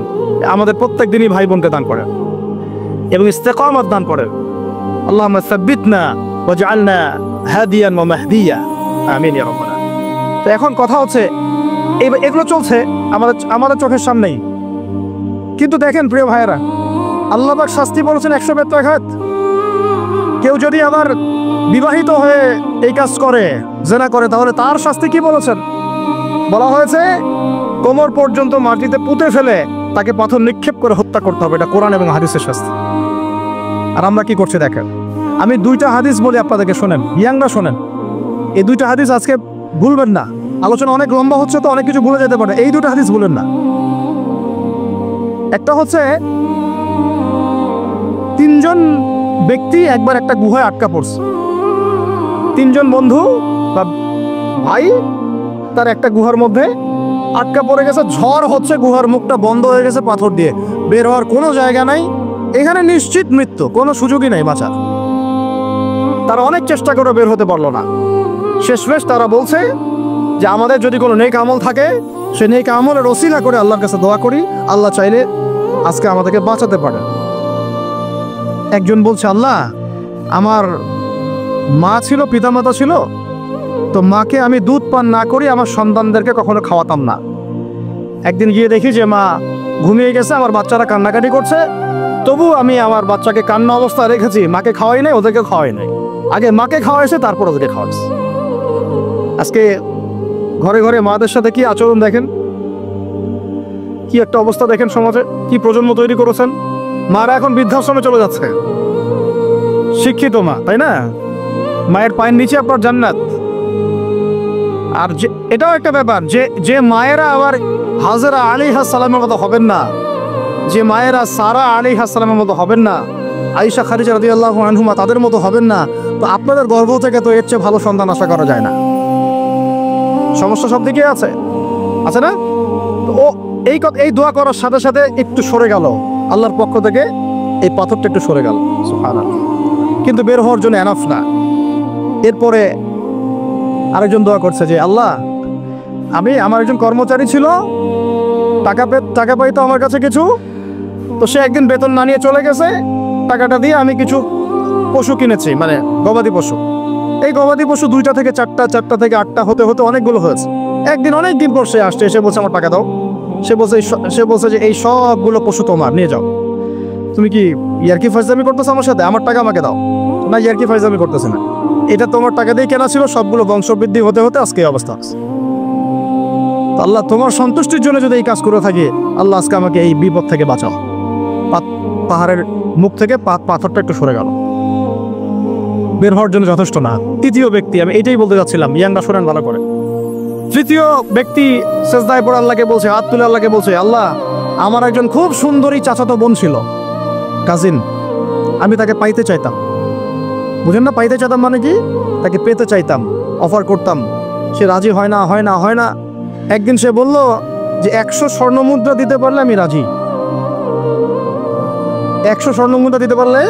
আমাদের প্রত্যেক দিনই ভাই বোনকে দান করেন এবং ইস্তেকামত দান করেন। আল্লাহুম্মা সাব্বিতনা ওয়াজআলনা হাদিয়ান ওয়া মাহদিয়া, আমিন ইয়া রাব্বাল আলামিন। তো এখন কথা হচ্ছে, এগুলো চলছে আমাদের চোখের সামনেই, কিন্তু দেখেন প্রিয় ভাইয়েরা, আল্লাহ পাক শাস্তি বলেছেন 100 বেত্রাঘাত। কেউ যদি আবার বিবাহিত হয়ে এই কাজ করে, জেনা করে, তাহলে তার শাস্তি কি বলেছেন? বলা হয়েছে কোমর পর্যন্ত মাটিতে পুঁতে ফেলে তাকে পাথর নিক্ষেপ করে হত্যা করতে হবে। এটা কোরআন এবং হাদিসের শাস্তি। আর আমরা কি করছি দেখেন। আমি 2টা হাদিস বলি আপনাদেরকে, শোনেন, ইয়াংরা শোনেন। এই 2টা হাদিস আজকে ভুলবেন না। আলোচনা অনেক লম্বা হচ্ছে তো অনেক কিছু ভুলে যেতে পারে, এই 2টা হাদিস ভুলেন না। একটা হচ্ছে 3 জন ব্যক্তি একবার একটা গুহায় আটকা পড়ছে। 3 জন বন্ধু বা ভাই তার একটা গুহার মধ্যে আটকা পড়ে গেছে। ঝড় হচ্ছে, গুহার মুখটা বন্ধ হয়ে গেছে পাথর দিয়ে, বের হওয়ার কোনো জায়গা নাই। এখানে নিশ্চিত মৃত্যু, কোনো সুযোগই নাই বাঁচার। তারা অনেক চেষ্টা করে বের হতে পারলো না। শেষমেশ তারা বলছে যে আমাদের যদি কোনো নেক আমল থাকে, সে নেক আমলের ওসিলা করে আল্লাহর কাছে দোয়া করি, আল্লাহ চাইলে আজকে আমাদেরকে বাঁচাতে পারে। একজন বলছে, আল্লাহ, আমার মা ছিল, পিতামাতা ছিল, তো মাকে আমি দুধ পান না করি আমার সন্তানদেরকে কখনো খাওয়াতাম না। একদিন গিয়ে দেখি যে মা ঘুমিয়ে গেছে, আমার বাচ্চারা কান্নাকাটি করছে, তবু আমি আমার বাচ্চাকে কান্না অবস্থায় রেখেছি, মাকে খাওয়াই নাই, ওদেরকে খাওয়াই নাই। আগে মাকে খাওয়াইছে, তারপর ওদেরকে খাওয়াইছে। আজকে ঘরে ঘরে মাদের সাথে কি আচরণ দেখেন, কি একটা অবস্থা দেখেন, সমাজে কি প্রজন্ম তৈরি করেছেন। মারা এখন বৃদ্ধাশ্রমে চলে যাচ্ছে। শিক্ষিত মা, তাই না? মায়ের পায়ের নিচে আপনার জান্নাত। আর এটাও একটা ব্যাপার যে মায়েরা আবার হাজরা আলাইহিস সালামের মতো হবেন না, যে মায়েরা সারা আলাইহিস সালামের মতো হবেন না, আয়েশা খাদিজা রাদিয়াল্লাহু আনহুমা তাদের মতো হবেন না, তো আপনাদের গর্ভ থেকে তো এর চেয়ে ভালো সন্তান আশা করা যায় না। সমস্যা সব দিকে আছে না? তো ও এই দোয়া করার সাথে সাথে একটু সরে গেল, আল্লাহর পক্ষ থেকে এই পাথরটা একটু সরে গেল, সুবহানাল্লাহ। কিন্তু বের হওয়ার জন্য এনাফ না। এরপরে আরেকজন দোয়া করছে যে আল্লাহ, আমার একজন কর্মচারী ছিল, টাকা পাইতো আমার কাছে কিছু, তো সে একদিন বেতন না নিয়ে চলে গেছে। টাকাটা দিয়ে আমি কিছু পশু কিনেছি, মানে গবাদি পশু। এই গবাদি পশু 2টা থেকে 4টা, 4টা থেকে 8টা হতে হতে অনেকগুলো হয়েছে। একদিন অনেক দিন পর সে আসছে, এসে বলছে আমার টাকা দাও। সে বলছে যে এই সবগুলো পশু তোমার, নিয়ে যাও। তুমি কি ইয়ারকি ফাজলামি করতেছো আমার সাথে? আমার টাকা আমাকে দাও। না, ইয়ারকি ফাজলামি করতেছে না, এটা তোমার টাকা দিয়ে কেনা ছিল, সবগুলো বংশবৃদ্ধি হতে হতে আজকে এই অবস্থা আছে। আল্লাহ, তোমার সন্তুষ্টির জন্য যদি এই কাজ করে থাকি, আল্লাহ আজকে আমাকে এই বিপদ থেকে বাঁচাও। পাহাড়ের মুখ থেকে পাথরটা একটু সরে গেল, বের হওয়ার জন্য যথেষ্ট না। তৃতীয় ব্যক্তি, আমি এটাই বলতে যাচ্ছিলাম, ইয়াংরা শোনেন ভালো করে। তৃতীয় ব্যক্তি সেজদায় পড়ে আল্লাহকে বলছে, হাত তুলে আল্লাহকে বলছে, আল্লাহ আমার একজন খুব সুন্দরী চাচাতো বোন ছিল, কাজিন, আমি তাকে পাইতে চাইতাম। বুঝেন না, পাইতে চাইতাম মানে কি? তাকে পেতে চাইতাম, অফার করতাম। সে রাজি হয় না, হয় না, হয় না। একদিন সে বলল যে 100 স্বর্ণমুদ্রা দিতে পারলে আমি রাজি, 100 স্বর্ণমুদ্রা দিতে পারলে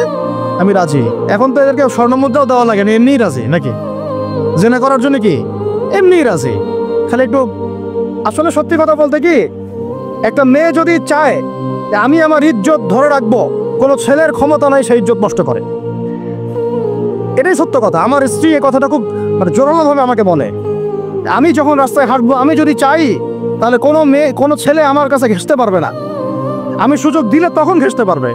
আমি রাজি। এখন তো এদেরকে স্বর্ণমুদ্রাও দেওয়া লাগে না, এমনিই রাজি নাকি? জেনা করার জন্য কি এমনিই রাজি, খালি একটু। আসলে সত্যি কথা বলতে কি, একটা মেয়ে যদি চায় যে আমি আমার ইজ্জত ধরে রাখবো, কোনো ছেলের ক্ষমতা নাই সেই ইজ্জত নষ্ট করে। এটাই সত্য কথা। আমার স্ত্রী এই কথাটা খুব জোরালোভাবে আমাকে বলে, আমি যখন রাস্তায় হাঁটবো, আমি যদি চাই তাহলে কোনো মেয়ে, কোনো ছেলে আমার কাছে ঘেঁষতে পারবে না। আমি সুযোগ দিলে তখন ঘেঁষতে পারবে।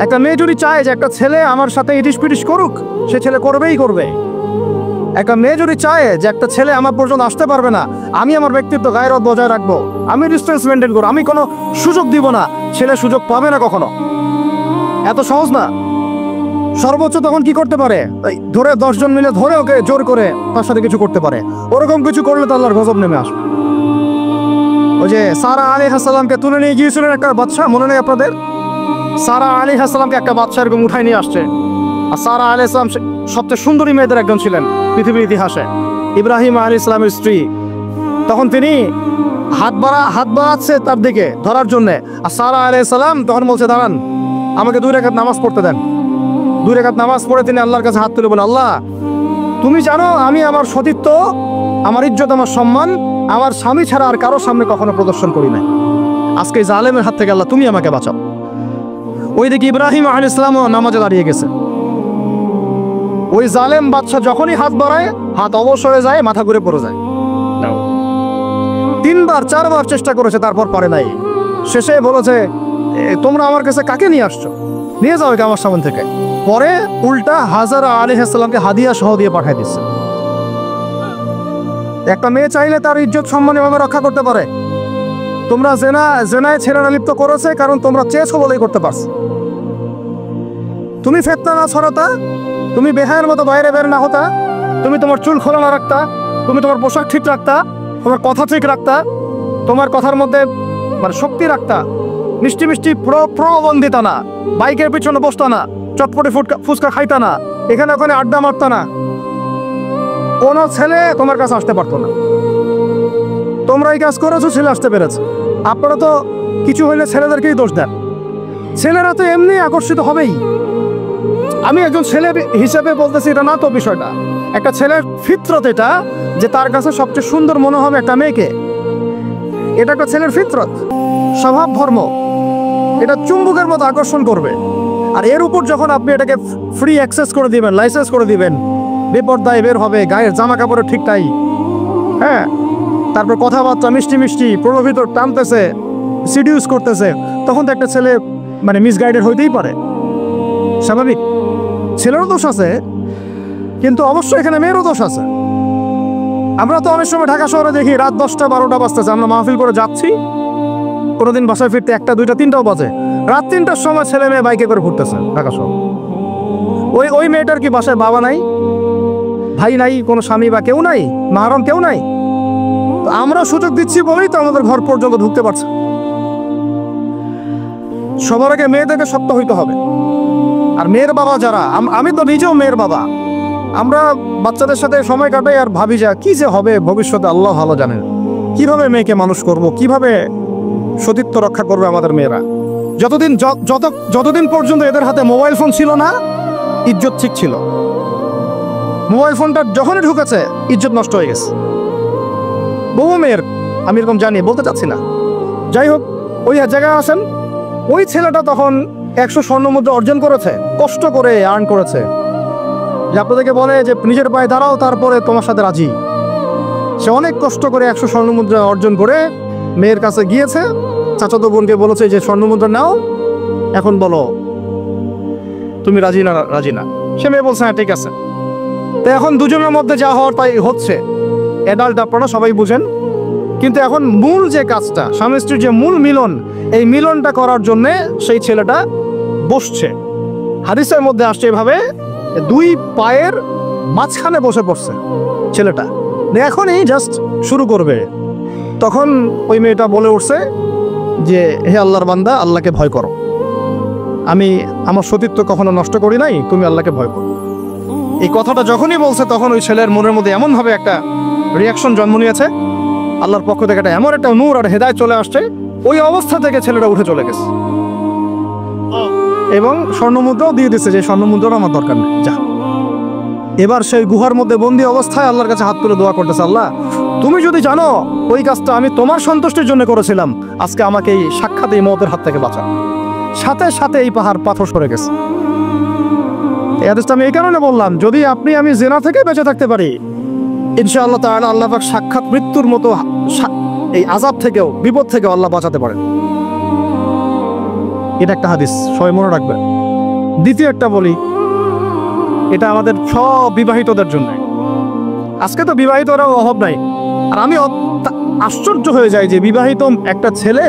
একটা মেয়ে যদি চায় যে একটা ছেলে আমার সাথে ইটিস পিটিস করুক, সে ছেলে করবেই করবে। একটা মেয়ে যদি চায় যে একটা ছেলে আমার পর্যন্ত আসতে পারবে না, আমি আমার ব্যক্তিত্ব গায়রত বজায় রাখবো, আমি ডিস্টেন্স মেনটেন করবো, আমি কোনো সুযোগ দিব না, ছেলে সুযোগ পাবে না কখনো। এত সহজ না। সর্বোচ্চ তখন কি করতে পারে, ধরে 10 জন মিলে ধরে ওকে জোর করে তার সাথে কিছু করতে পারে। ওরকম কিছু করলে তো আল্লাহর গজব নেমে আসবে। ওই যে সারা আলাইহিস সালামকে তুলে নিয়ে গিয়েছিলেন একটা বাদশা, মনে নেই আপনাদের? সারা আলাইহিস সালামকে একটা বাদশা এরকম উঠাই নিয়ে আসছে। আর সারা আলাইহিস সালাম সবচেয়ে সুন্দরী মেয়েদের একজন ছিলেন পৃথিবীর ইতিহাসে, ইব্রাহিম আলাইহিস সালামের স্ত্রী। তখন তিনি হাত বাড়াচ্ছে তার দিকে ধরার জন্য। আর সারা আলাইহিস সালাম তখন বলছে, দাঁড়ান, আমাকে 2 রাকাত নামাজ পড়তে দেন। 2 রাকাত নামাজ পড়ে তিনি আল্লাহর কাছে হাত তুলে বলে, আল্লাহ তুমি জানো আমি আমার সতীত্ব, আমার ইজ্জত, আমার সম্মান আমার স্বামী ছাড়া আর কারোর সামনে কখনো প্রদর্শন করি নাই। আজকে এই জালেমের হাত থেকে আল্লাহ তুমি আমাকে বাঁচাও। ওইদিকে ইব্রাহিম আলাইহিস সালামও নামাজে দাঁড়িয়ে গেছে। ওই জালেম বাদশা যখনই হাত বাড়ায়, হাত অবশ হয়ে যায়, মাথা ঘুরে পড়ে যায়। 3বার 4বার চেষ্টা করেছে, তারপর পারে নাই। শেষে বলেছে, তোমরা আমার কাছে কাকে নিয়ে আসছো, নিয়ে যাও একে আমার সামনে থেকে। পরে উল্টা হাজারা আলাইহিস সালামকে হাদিয়া সহ দিয়ে পাঠিয়ে দিচ্ছে। একটা মেয়ে চাইলে তার ইজ্জত সম্মান এভাবে রক্ষা করতে পারে। তোমরা জেনায় ছেলেরা লিপ্ত করেছে কারণ তোমরা চেয়েছো বলেই করতে পারছো। তুমি ফিতনা না ছড়াতা, তুমি বেহায়ের মতো বাইরে বের না হতা, তুমি তোমার চুল খোলা না রাখতা, তুমি তোমার পোশাক ঠিক রাখতা, তোমার কথা ঠিক রাখতা, তোমার কথার মধ্যে শক্তি রাখতা, মিষ্টি মিষ্টি প্রবন্ধিতা না, বাইকের পিছনে বসতা না, চটপটে ফুচকা খাইতা না, এখানে ওখানে আড্ডা মারতা না, কোনো ছেলে তোমার কাছে আসতে পারতো না। তোমরা এই কাজ করেছো, ছেলে আসতে পেরেছে। আপনারা তো কিছু হইলে ছেলেদেরকেই দোষ দেন। ছেলেরা তো এমনি আকর্ষিত হবেই। আমি একজন ছেলে হিসেবে বলতেছি এটা না তো বিষয়টা। একটা ছেলের ফিতরত এটা যে তার কাছে সবচেয়ে সুন্দর মনে হবে একটা মেয়েকে। এটা একটা ছেলের ফিতরত, স্বভাব ধর্ম, এটা চুম্বকের মতো আকর্ষণ করবে। আর এর উপর যখন আপনি এটাকে ফ্রি অ্যাক্সেস করে দিবেন, লাইসেন্স করে দিবেন, বেপরদায় বের হবে, গায়ের জামা কাপড়ের ঠিক তাই, হ্যাঁ, তারপর কথাবার্তা মিষ্টি মিষ্টি প্রলোভিত টানতেছে, সিডিউস করতেছে, তখন তো একটা ছেলে মিসগাইডেড হইতেই পারে, স্বাভাবিক। ছেলেরও দোষ আছে, কিন্তু অবশ্যই এখানে মেয়েরও দোষ আছে। আমরা তো অনেক সময় ঢাকা শহরে দেখি রাত 10টা 12টা বাজতেছে, আমরা মাহফিল করে যাচ্ছি, কোনোদিন বাসায় ফিরতে 1টা 2টা 3টাও বাজে। রাত 3টার সময় ছেলে মেয়ে বাইকে করে ঘুরতেছে ঢাকা শহর। ওই মেয়েটার কি বাসায় বাবা নাই, ভাই নাই, কোনো স্বামী বা কেউ নাই, মাহরম কেউ নাই? আমরা সুযোগ দিচ্ছি বলেই তো আমাদের ঘর পর্যন্ত ঢুকতে পারছে। সবার আগে মেয়েদেরকে শক্ত হইতে হবে। আর মেয়ের বাবা যারা, আমি তো নিজেও মেয়ের বাবা, আমরা বাচ্চাদের সাথে সময় কাটাই আর ভাবি যা কি যে হবে ভবিষ্যতে আল্লাহ ভালো জানেন। কিভাবে মেয়েকে মানুষ করব, কিভাবে সতীত্ব রক্ষা করবে আমাদের মেয়েরা। যতদিন পর্যন্ত এদের হাতে মোবাইল ফোন ছিল না, ইজ্জত ঠিক ছিল। মোবাইল ফোনটা যখনই ঢুকেছে, ইজ্জত নষ্ট হয়ে গেছে বহু মেয়ের। আমি এরকম জানি, বলতে চাচ্ছি না। যাই হোক, ওই জায়গায় আসেন, ওই ছেলেটা তখন 100 স্বর্ণমুদ্রা অর্জন করেছে, কষ্ট করে আর্ন করেছে। যে আপনাদেরকে বলে যে নিজের পায়ে দাঁড়াও, তারপরে তোমার সাথে রাজি। সে অনেক কষ্ট করে 100 স্বর্ণমুদ্রা অর্জন করে মেয়ের কাছে গিয়েছে, চাচাতো বোনকে বলেছে যে স্বর্ণমুদ্রা নাও, এখন বলো তুমি রাজি না। রাজি না। সে মেয়ে বলছে হ্যাঁ ঠিক আছে। তো এখন দুজনের মধ্যে যা হওয়ার তাই হচ্ছে, অ্যাডাল্ট আপনারা সবাই বুঝেন। কিন্তু এখন মূল যে কাজটা, স্বামী স্ত্রীর যে মূল মিলন, এই মিলনটা করার জন্যে সেই ছেলেটা বসছে। হাদিসের মধ্যে আসছে এভাবে, 2 পায়ের মাঝখানে বসে পড়ছে ছেলেটা। এখনই জাস্ট শুরু করবে, তখন ওই মেয়েটা বলে উঠছে যে হে আল্লাহর বান্দা, আল্লাহকে ভয় করো, আমি আমার সতীত্ব কখনো নষ্ট করি নাই, তুমি আল্লাহকে ভয় করো। এই কথাটা যখনই বলছে তখন ওই ছেলের মনের মধ্যে এমনভাবে একটা রিয়াকশন জন্ম নিয়েছে, আল্লাহর পক্ষ থেকে এমন একটা নূর আর হেদায়েত চলে আসছে, ওই অবস্থা থেকে ছেলেটা উঠে চলে গেছে এবং স্বর্ণমুদ্রাও দিয়ে দিচ্ছে যে স্বর্ণমুদ্রাটা আমার দরকার নেই, যা। এবার সেই গুহার মধ্যে বন্দি অবস্থায় আল্লাহর কাছে হাত তুলে দোয়া করতেছে, আল্লাহ তুমি যদি জানো ওই কাজটা আমি তোমার সন্তুষ্টির জন্য করেছিলাম, আজকে আমাকে এই সাক্ষাৎ এই মওতের হাত থেকে বাঁচাও। সাথে সাথে এই পাহাড় পাথর সরে গেছে। এই হাদিসটা আমি এই কারণে বললাম, যদি আমি জিনা থেকে বেঁচে থাকতে পারি, ইনশাআল্লাহ তাআলা আল্লাহ পাক সাক্ষাৎ মৃত্যুর মতো এই আযাব থেকেও, বিপদ থেকেও আল্লাহ বাঁচাতে পারেন। এটা একটা হাদিস, সবাই মনে রাখবেন। দ্বিতীয় একটা বলি, এটা আমাদের সব বিবাহিতদের জন্য। আজকে তো বিবাহিতরাও অভাব নাই, আর আমি আশ্চর্য হয়ে যাই যে বিবাহিত একটা ছেলে,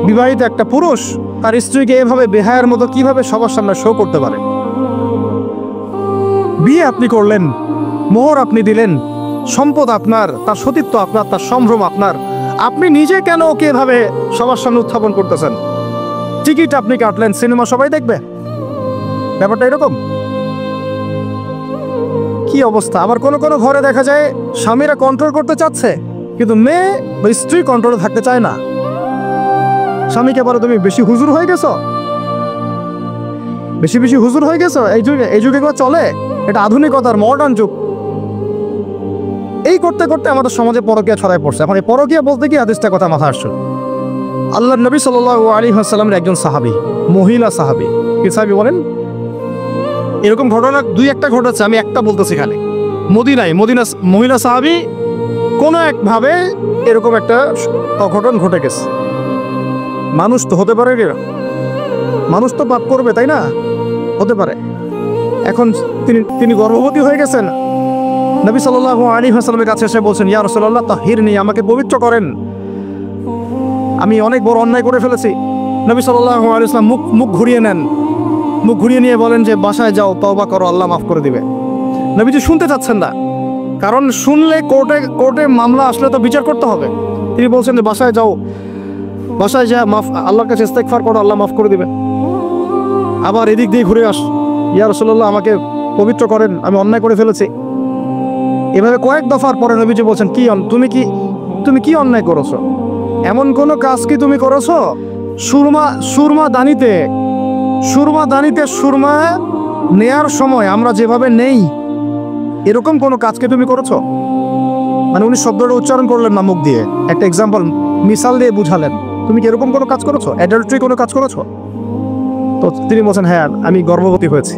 বিবাহিত একটা পুরুষ তার স্ত্রীকে এভাবে বেহায়ার মতো কিভাবে সবার সামনে শো করতে পারে। বিয়ে আপনি করলেন, মোহর আপনি দিলেন, সম্পদ আপনার, তার সতীত্ব আপনার, তার সম্ভ্রম আপনার, আপনি নিজে কেন ওকে এভাবে সবার সামনে উত্থাপন করতেছেন? টিকিট আপনি কাটলেন, সিনেমা সবাই দেখবে, ব্যাপারটা এরকম। কি অবস্থা! আবার কোন কোন ঘরে দেখা যায় স্বামীরা কন্ট্রোল করতে চাচ্ছে, কিন্তু মেয়ে বা স্ত্রী কন্ট্রোলে থাকতে চায় না। স্বামীকে বলে তুমি বেশি হুজুর হয়ে গেছো, বেশি বেশি হুজুর হয়ে গেছো, এই যুগে চলে, এটা আধুনিকতার মডার্ন যুগ। এই করতে করতে আমাদের সমাজে পরকীয়া ছড়ায় পড়ছে। এখন এই পরকীয়া বলতে কি হাদিসটা কথা মাথা আসছে। আল্লাহর নবী সাল্লাল্লাহু আলাইহি ওয়াসাল্লামের একজন সাহাবী, মহিলা সাহাবী, কি সাহাবী বলেন? এরকম ঘটনা দুই একটা ঘটেছে, আমি একটা বলতেছি খালি। মদিনায় মহিলা সাহাবী কোনো একভাবে এরকম একটা অঘটন ঘটে গেছে। মানুষ তো হতে পারে, মানুষ তো পাপ করবে, তাই না? হতে পারে। এখন তিনি গর্ভবতী হয়ে গেছেন। নবী সাল্লাল্লাহু আলাইহি ওয়াসাল্লামের কাছে এসে বলছেন, ইয়া রাসূলুল্লাহ তাহহিরনি, আমাকে পবিত্র করেন, আমি অনেক বড় অন্যায় করে ফেলেছি। নবী সাল্লাল্লাহু আলাইহি ওয়াসাল্লাম মুখ ঘুরিয়ে নেন, মুখ ঘুরিয়ে নিয়ে বলেন যে বাসায় যাও, তওবা করো, আল্লাহ মাফ করে দিবে। নবীজি শুনতে চাচ্ছেন না, কারণ শুনলে কোর্টে মামলা আসলে তো বিচার করতে হবে। তিনি বলছেন যে বাসায় যাও, বাসায় যা আল্লাহর কাছে ইস্তেগফার করো, আল্লাহ মাফ করে দিবে। আবার এদিক দিয়ে ঘুরে আস, ইয়া রাসূলুল্লাহ আমাকে পবিত্র করেন, আমি অন্যায় করে ফেলেছি। এভাবে কয়েক দফার পরে নবীজি বলছেন, তুমি কি অন্যায় করেছো? এমন কোন কাজ কি তুমি করেছো? সুরমা দানিতে সুরমা নেয়ার সময় আমরা যেভাবে নেই, এরকম কোন কাজকে তুমি করেছো? মানে উনি শব্দটা উচ্চারণ করলেন না মুখ দিয়ে, একটা এক্সাম্পল মিসাল দিয়ে বুঝালেন, তুমি কি এরকম কোনো কাজ করেছো? অ্যাডাল্টারি কোনো কাজ করেছো? তো তিনি বলছেন, হ্যাঁ আমি গর্ভবতী হয়েছি।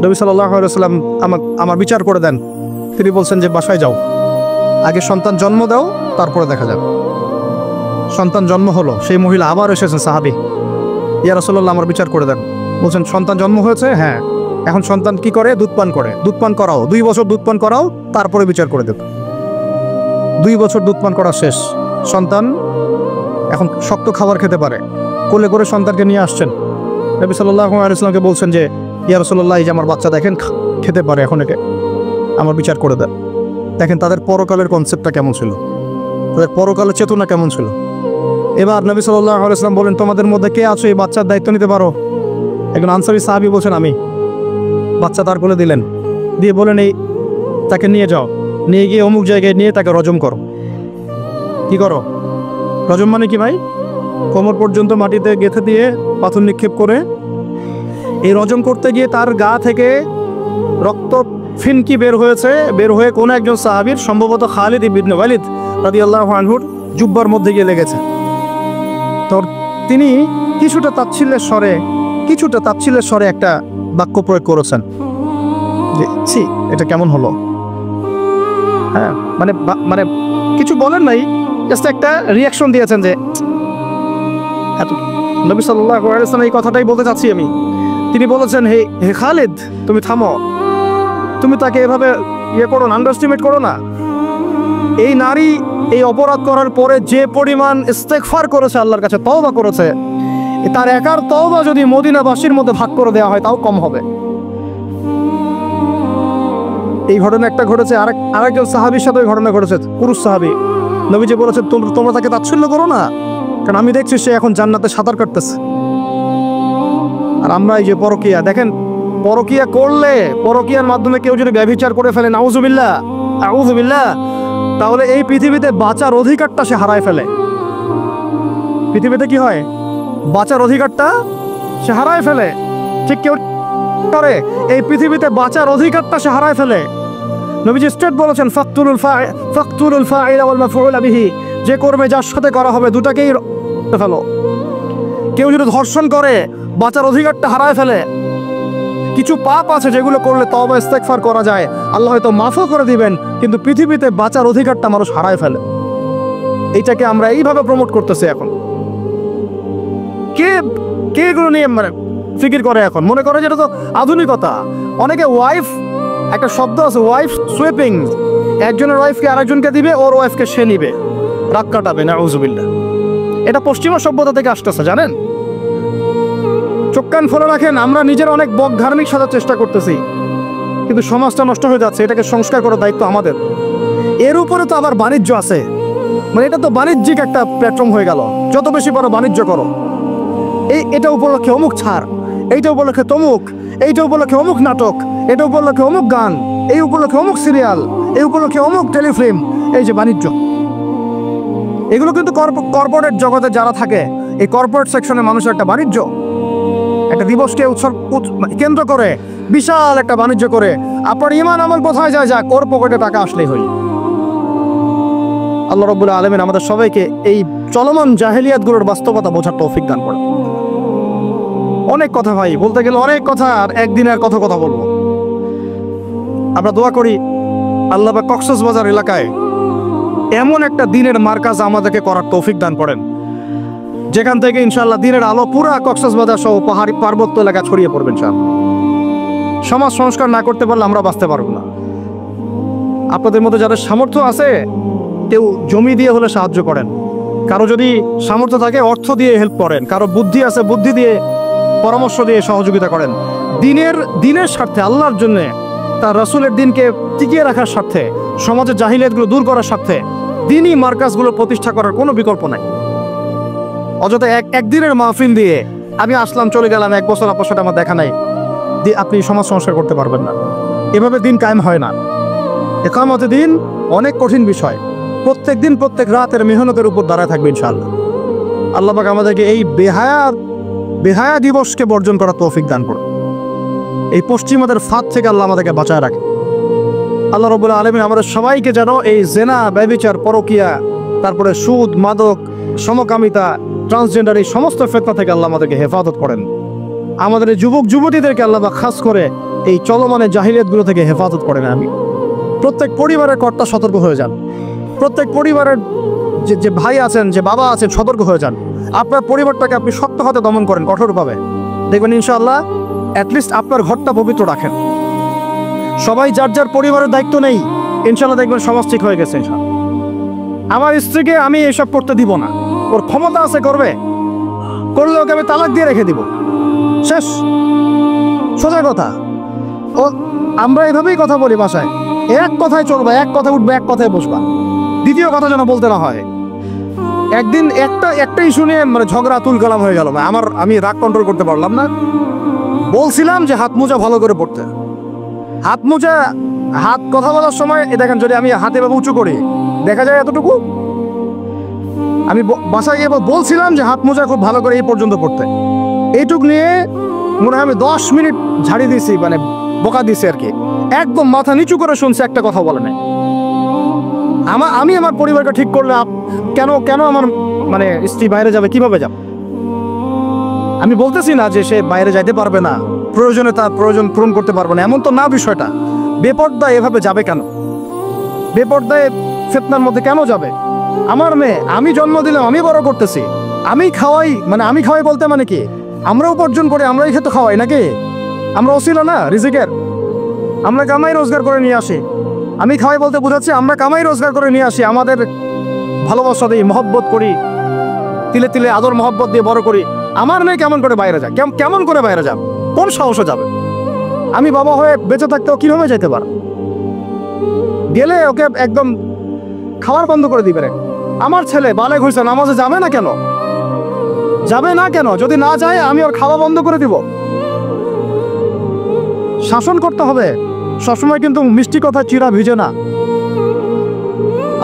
নবী সাল্লাল্লাহু আলাইহি ওয়াসাল্লাম আমার বিচার করে দেন। তিনি বলছেন যে বাসায় যাও, আগে সন্তান জন্ম দাও, তারপরে দেখা যাবে। সন্তান জন্ম হলো, সেই মহিলা আবার এসেছেন, সাহাবী, ইয়া রাসূলুল্লাহ আমার বিচার করে দেন। বলছেন সন্তান জন্ম হয়েছে, হ্যাঁ, এখন সন্তান কি করে? দুধ পান করাও, 2 বছর দুধ পান করাও, তারপরে বিচার করে দেব। 2 বছর দুধ পান করা শেষ, সন্তান এখন শক্ত খাবার খেতে পারে, কোলে করে সন্তানকে নিয়ে আসছেন। নবী সাল্লাল্লাহু আলাইহি ওয়াসাল্লামকে বলছেন যে ইয়া রাসূলুল্লাহ, এই যে আমার বাচ্চা দেখেন খেতে পারে, এখন একে আমার বিচার করে দেন। দেখেন তাদের পরকালের কনসেপ্টটা কেমন ছিল, তাদের পরকালের চেতনা কেমন ছিল। এবার নবী সাল্লাল্লাহু আলাইহি ওয়াসাল্লাম বলেন, তোমাদের মধ্যে কে আছো এই বাচ্চার দায়িত্ব নিতে পারো? একজন আনসারী সাহাবী বলছেন আমি। বাচ্চা তার কোলে দিলেন, দিয়ে বলেন এই তাকে নিয়ে যাও, নিয়ে গিয়ে অমুক জায়গায় নিয়ে তাকে রজম করো। কি করো? রজম মানে কি ভাই? কোমর পর্যন্ত মাটিতে গেঁথে দিয়ে পাথর নিক্ষেপ করে, এই রজম করতে গিয়ে তার গা থেকে রক্ত ফিনকি বের হয়ে কোনো একজন সাহাবীর, সম্ভবত খালিদ ইবনে ওয়ালিদ রাদিয়াল্লাহু আনহুর জুব্বার মধ্যে গিয়ে লেগেছে। তো তিনি কিছুটা তাচ্ছিল্যের স্বরে একটা বাক্য প্রয়োগ করেছেন যে ছি, এটা কেমন হলো? হ্যাঁ, মানে কিছু বলেন নাই, জাস্ট একটা রিয়াকশন দিয়েছেন যে এত। নবী সাল্লাল্লাহু আলাইহি ওয়াসাল্লাম এই কথাটাই বলতে চাচ্ছি আমি। তিনি বলেছেন, হে খালিদ, তুমি থামো, তুমি তাকে এভাবে করো না, আন্ডারস্টিমেট করো না। এই নারী এই অপরাধ করার পরে যে পরিমাণ ইস্তেগফার করেছে, আল্লাহর কাছে তওবা করেছে, তার একার তওবা যদি মদিনাবাসীর মধ্যে ভাগ করে দেওয়া হয় তাও কম হবে। এই ঘটনা একটা ঘটেছে, আরেকজন সাহাবীর সাথে ঘটনা ঘটেছে, পুরুষ সাহাবী। নবীজি বলেছেন তোমরা তাকে তাচ্ছিল্য করো না, কারণ আমি দেখছি সে এখন জান্নাতে সাঁতার কাটতেছে। আর আমরা এই যে পরকিয়া, দেখেন পরকিয়া করলে, পরকিয়ার মাধ্যমে কেউ যদি ব্যভিচার করে ফেলে, নাউজুবিল্লাহ আউযুবিল্লাহ, তাহলে এই পৃথিবীতে বাঁচার অধিকারটা সে হারায় ফেলে। পৃথিবীতে কি হয়, বাঁচার অধিকারটা সে হারায় ফেলে। ঠিক কেউ করে এই পৃথিবীতে বাঁচার অধিকারটা সে হারায় ফেলে। নবীজি স্ট্রেট বলেছেন ফাকতুলুল ফাইলা ওয়াল মাফউল বিহি, যে কর্মে যার সাথে করা হবে দুটাকেই ফেলো। কেউ যদি ধর্ষণ করে বাঁচার অধিকারটা হারায় ফেলে। কিছু পাপ আছে যেগুলো করলে তওবা ইস্তেগফার করা যায়, আল্লাহ হয়তো মাফও করে দিবেন, কিন্তু পৃথিবীতে বাঁচার অধিকারটা মানুষ হারায় ফেলে। এইটাকে আমরা এইভাবে প্রমোট করতেছি এখন। কে কে এগুলো নিয়ে মানে ফিকির করে এখন, মনে করে যেটা তো আধুনিকতা। অনেকে ওয়াইফ, একটা শব্দ আছে ওয়াইফ সুইপিং, একজনের ওয়াইফকে আরেকজনকে দিবে, ওর ওয়াইফকে সে নিবে, রাগ কাটাবে, নাউজুবিল্লাহ। এটা পশ্চিমা সভ্যতা থেকে আসতেছে, জানেন। চোখ কান খোলা রাখেন, আমরা নিজের অনেক ধার্মিক সাজার চেষ্টা করতেছি, কিন্তু সমাজটা নষ্ট হয়ে যাচ্ছে। এটাকে সংস্কার করার দায়িত্ব আমাদের। এর উপরে তো আবার বাণিজ্য আছে, মানে এটা তো বাণিজ্যিক একটা প্ল্যাটফর্ম হয়ে গেল। যত বেশি পারো বাণিজ্য করো। এটা উপলক্ষে অমুক ছাড়, এইটা উপলক্ষে তমুক, এইটা উপলক্ষে অমুক নাটক, এটা উপলক্ষে অমুক গান, এই উপলক্ষে অমুক সিরিয়াল, এই উপলক্ষে অমুক টেলিফিল্ম। এই যে বাণিজ্য, এগুলো কিন্তু কর্পোরেট জগতে যারা থাকে, এই কর্পোরেট সেকশনে মানুষের একটা বাণিজ্য, একটা দিবসকে উৎসব কেন্দ্র করে বিশাল একটা বাণিজ্য করে আপনার ঈমান আমল কোথায় যায়, যাক ওর পকেটে টাকা আসলেই হই। আল্লাহ রাব্বুল আলামিন আমাদের সবাইকে এই চলমান জাহেলিয়াতগুলোর বাস্তবতা বোঝার তৌফিক দান করেন। অনেক কথা ভাই, বলতে গেলে অনেক কথা, আর একদিন আর কথা বলবো। আমরা দোয়া করি আল্লাহ পাক কক্সবাজার এলাকায় এমন একটা দিনের মার্কাজ আমাদেরকে করার তৌফিক দান করেন, যেখান থেকে ইনশাআল্লাহ দিনের আলো পুরা কক্সবাজার সহ পাহাড়ি পার্বত্য এলাকা ছড়িয়ে পড়বে ইনশাআল্লাহ। সমাজ সংস্কার না করতে পারলে আমরা বাঁচতে পারবো না। আপনাদের মধ্যে যাদের সামর্থ্য আছে, কেউ জমি দিয়ে হলে সাহায্য করেন, কারো যদি সামর্থ্য থাকে অর্থ দিয়ে হেল্প করেন, কারো বুদ্ধি আছে বুদ্ধি দিয়ে, পরামর্শ দিয়ে সহযোগিতা করেন। দিনের স্বার্থে, আল্লাহর জন্য, তার রাসূলের দিনকে টিকিয়ে রাখার স্বার্থে, সমাজের জাহিলিয়াতগুলো দূর করার স্বার্থে দিনই মার্কাজগুলো প্রতিষ্ঠা করার কোনো বিকল্প নাই। অযথা একদিনের মাহফিল দিয়ে আমি আসলাম চলে গেলাম, 1 বছর আপনার সাথে আমার দেখা নাই, দিয়ে আপনি সমাজ সংস্কার করতে পারবেন না। এভাবে দিন কায়েম হয় না। ইকামতে দিন অনেক কঠিন বিষয়। প্রত্যেক দিন প্রত্যেক রাতের মেহনতের উপর দাঁড়ায় থাকবে ইনশাআল্লাহ। আল্লাহ পাক আমাদেরকে এই বেহায়া দিবসকে বর্জন করার তৌফিক দান করুন। এই পশ্চিমাদের ফাঁদ থেকে আল্লাহ আমাদেরকে বাঁচায় রাখে। আল্লাহ রাব্বুল আলামিন আমাদের সবাইকে যেন এই জেনা, ব্যভিচার, পরকিয়া, তারপরে সুদ, মাদক, সমকামিতা, ট্রান্সজেন্ডার, এই সমস্ত ফিতনা থেকে আল্লাহ আমাদেরকে হেফাজত করেন। আমাদের এই যুবক যুবতীদেরকে আল্লাহ পাক খাস করে এই চলমানের জাহিলিয়াতগুলো থেকে হেফাজত করেন। আমি প্রত্যেক পরিবারের কর্তা সতর্ক হয়ে যান। প্রত্যেক পরিবারের যে ভাই আছেন, যে বাবা আছেন, সতর্ক হয়ে যান। আপনার পরিবারটাকে আপনি শক্ত হাতে দমন করেন, কঠোরভাবে, দেখবেন ইনশাআল্লাহ অ্যাটলিস্ট আপনার ঘরটা পবিত্র রাখেন। সবাই যার যার পরিবারের দায়িত্ব নেই, ইনশাআল্লাহ দেখবেন সমাজ ঠিক হয়ে গেছে। আমার স্ত্রীকে আমি এসব করতে দিব না, ওর ক্ষমতা আছে করবে, করলে ওকে আমি তালাক দিয়ে রেখে দিব, শেষ, সোজা কথা। ও আমরা এভাবেই কথা বলি বাসায়, এক কথায় চলবে, এক কথায় উঠবে, এক কথায় বসবা, দ্বিতীয় কথা যেন বলতে না হয়। একদিন একটা ইস্যু নিয়ে মানে ঝগড়া তুলকালাম হয়ে গেল, আমি রাগ কন্ট্রোল করতে পারলাম না। বলছিলাম যে হাত মোজা ভালো করে পড়তে, হাত কথা বলার সময় দেখেন যদি আমি হাতে ভাবে উঁচু করি দেখা যায় এতটুকু। আমি বাসায় গিয়ে বলছিলাম যে হাত মোজা খুব ভালো করে এই পর্যন্ত পড়তে, এইটুক নিয়ে মনে হয় আমি 10 মিনিট ঝাড়ি দিয়েছি, মানে বকা দিয়েছি আর কি। একদম মাথা নিচু করে শুনছে, একটা কথা বলে নাই। আমি আমার পরিবারকে ঠিক করলে কেন আমার মানে স্ত্রী বাইরে যাবে, কিভাবে যাবে? আমি বলতেছি না যে সে বাইরে যাইতে পারবে না, প্রয়োজনে তার প্রয়োজন পূরণ করতে পারবে না, এমন তো না বিষয়টা। বেপর্দা এভাবে যাবে কেন? বেপর্দায় ফিতনার মধ্যে কেন যাবে? আমার মেয়ে, আমি জন্ম দিলাম, আমি বড় করতেছি, আমি খাওয়াই, আমি খাওয়াই বলতে মানে কি, আমরা উপার্জন করে আমরাই খেতে খাওয়াই নাকি? আমরা ওসিলা না রিজিকের, আমরা কামাই রোজগার করে নিয়ে আসি। আমি খাওয়াই বলতে বোঝাচ্ছি আমরা কামাই রোজগার করে নিয়ে আসি, আমাদের ভালোবাসা দিই, মহব্বত করি, তিলে তিলে আদর মহব্বত দিয়ে বড় করি। আমার মেয়ে কেমন করে বাইরে যায়? কেমন করে বাইরে যাবে? কোন সাহসে যাবে? আমি বাবা হয়ে বেঁচে থাকতেও কিভাবে যেতে পারে? গেলে ওকে একদম খাবার বন্ধ করে দিবে। আমার ছেলে বালেগ হয়েছে, নামাজে যাবে না কেন? যাবে না কেন? যদি না যায় আমি ওর খাওয়া বন্ধ করে দিব। শাসন করতে হবে সবসময়, কিন্তু মিষ্টি কথা চিরা ভিজে না।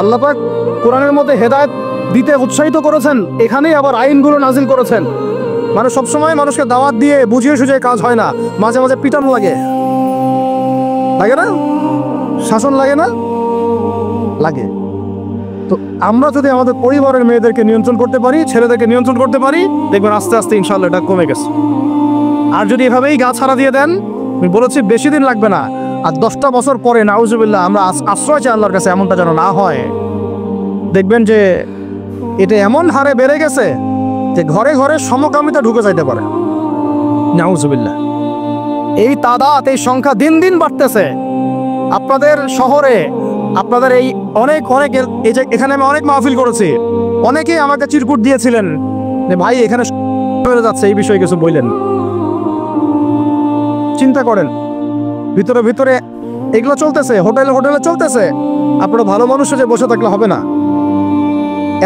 আল্লাহ পাক কোরআনের মধ্যে হেদায়েত দিতে উৎসাহিত করেছেন, এখানেই আবার আইনগুলো নাজিল করেছেন। মানে সবসময় মানুষকে দাওয়াত দিয়ে বুঝিয়ে সুঝিয়ে কাজ হয় না, মাঝে মাঝে পিটানো লাগে, লাগে না? শাসন লাগে না? লাগে। তো আমরা যদি আমাদের পরিবারের মেয়েদেরকে নিয়ন্ত্রণ করতে পারি, ছেলেদেরকে নিয়ন্ত্রণ করতে পারি, দেখবেন আস্তে আস্তে ইনশাআল্লাহ এটা কমে গেছে। আর যদি এভাবেই গা ছাড়া দিয়ে দেন, আমি বলেছি বেশি দিন লাগবে না, আর 10টা বছর পরে নাউজুবিল্লাহ আমরা আশ্রয় চাই আল্লাহর কাছে, এমনটা যেন না হয়। দেখবেন যে এটা এমন হারে বেড়ে গেছে যে ঘরে ঘরে সমকামিতা ঢুকে যাইতে পারে। নাউজুবিল্লাহ। এই তাদাত, এই সংখ্যা দিন দিন বাড়তেছে। আপনাদের শহরে, আপনাদের এই অনেক অনেক এই যে এখানে আমি অনেক মাহফিল করেছি, অনেকেই আমাকে চিরকুট দিয়েছিলেন যে ভাই এখানে বেড়ে যাচ্ছে, এই বিষয়ে কিছু বললেন। চিন্তা করেন, ভিতরে ভিতরে এগুলো চলতেছে, হোটেলে হোটেলে চলতেছে। আপনারা ভালো মানুষ যে বসে থাকলে হবে না।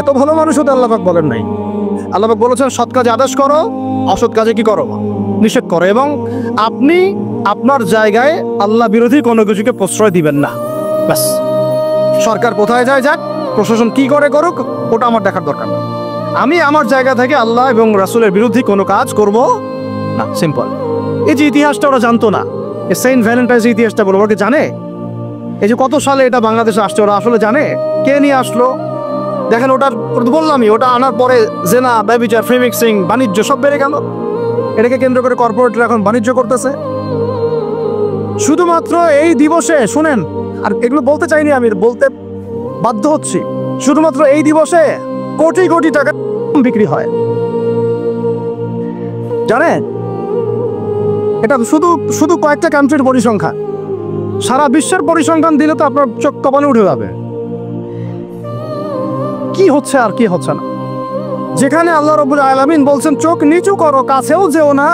এত ভালো মানুষ হতে আল্লাহ পাক বলেন নাই। আল্লাহ পাক বলেছেন সৎ কাজে আদেশ করো, অসৎ কাজে কি করো? নিষেধ করো। এবং আপনি আপনার জায়গায় আল্লাহ বিরোধী কোনো কিছুকে প্রশ্রয় দিবেন না। ব্যাস, সরকার কোথায় যায় যাক, প্রশাসন কি করে করুক, ওটা আমার দেখার দরকার না। আমি আমার জায়গা থেকে আল্লাহ এবং রাসূলের বিরোধী কোনো কাজ করব না। সিম্পল। এই যে ইতিহাসটা ওরা জানতো না, এই সেন্ট ভ্যালেন্টাইন্স ইতিহাসটা বলো, ওরা কি জানে? এই যে কত সালে এটা বাংলাদেশে আসছে, ওরা আসলে জানে? কে নিয়ে আসলো? দেখেন, ওটার বললামই, ওটা আনার পরে জেনা, ব্যভিচার, ফ্রি মিক্সিং, বাণিজ্য সব বেড়ে গেল। এটাকে কেন্দ্র করে কর্পোরেটরা এখন বাণিজ্য করতেছে। শুধুমাত্র এই দিবসে শুনেন, আর এগুলো বলতে চাইনি, আমি বলতে বাধ্য হচ্ছি, শুধুমাত্র এই দিবসে কোটি কোটি টাকা বিক্রি হয়, জানেন? এটা শুধু শুধু কয়েকটা কান্ট্রির পরিসংখ্যান। সারা বিশ্বের পরিসংখ্যান দিলে তো আপনার চোখ কপালে উঠে যাবে। কি হচ্ছে আর কি হচ্ছে না। যেখানে আল্লাহ রাব্বুল আলামিন বলছেন চোখ নিচু করো, কাছেও যেও না,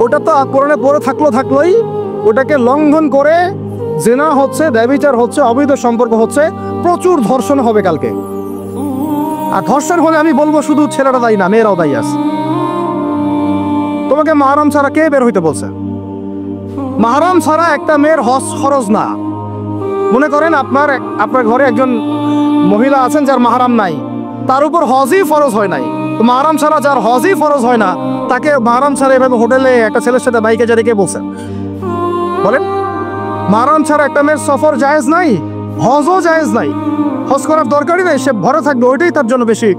ওটা তো কোরআনে পড়ে থাকলোই, ওটাকে লঙ্ঘন করে জেনা হচ্ছে, ব্যভিচার হচ্ছে, অবৈধ সম্পর্ক হচ্ছে, প্রচুর ধর্ষণ হবে কালকে। আর ধর্ষণ হলে আমি বলবো শুধু ছেলেরা দায়ী না, মেয়েরাও দায়ী আছে। তোমাকে মাহরাম ছাড়া কে বের হইতে বলছে? মাহরাম ছাড়া একটা মেয়ের হজ খরচ না। মনে করেন আপনার ঘরে একজন মহিলা আছেন যার মাহরাম নাই, তার উপর হজই ফরজ হয় নাই। তো মাহরাম ছাড়া যার হজই ফরজ হয় না, তাকে মাহরাম ছাড়া এভাবে হোটেলে একটা ছেলের সাথে বাইকে যেতে কে বলছে? বলেন, মাহরাম ছাড়া একটা মেয়ের সফর জায়েজ নাই, হজও জায়েজ নাই, হজ করার দরকারই নাই, সে ভরে থাকবে, ওইটাই তার জন্য বেশি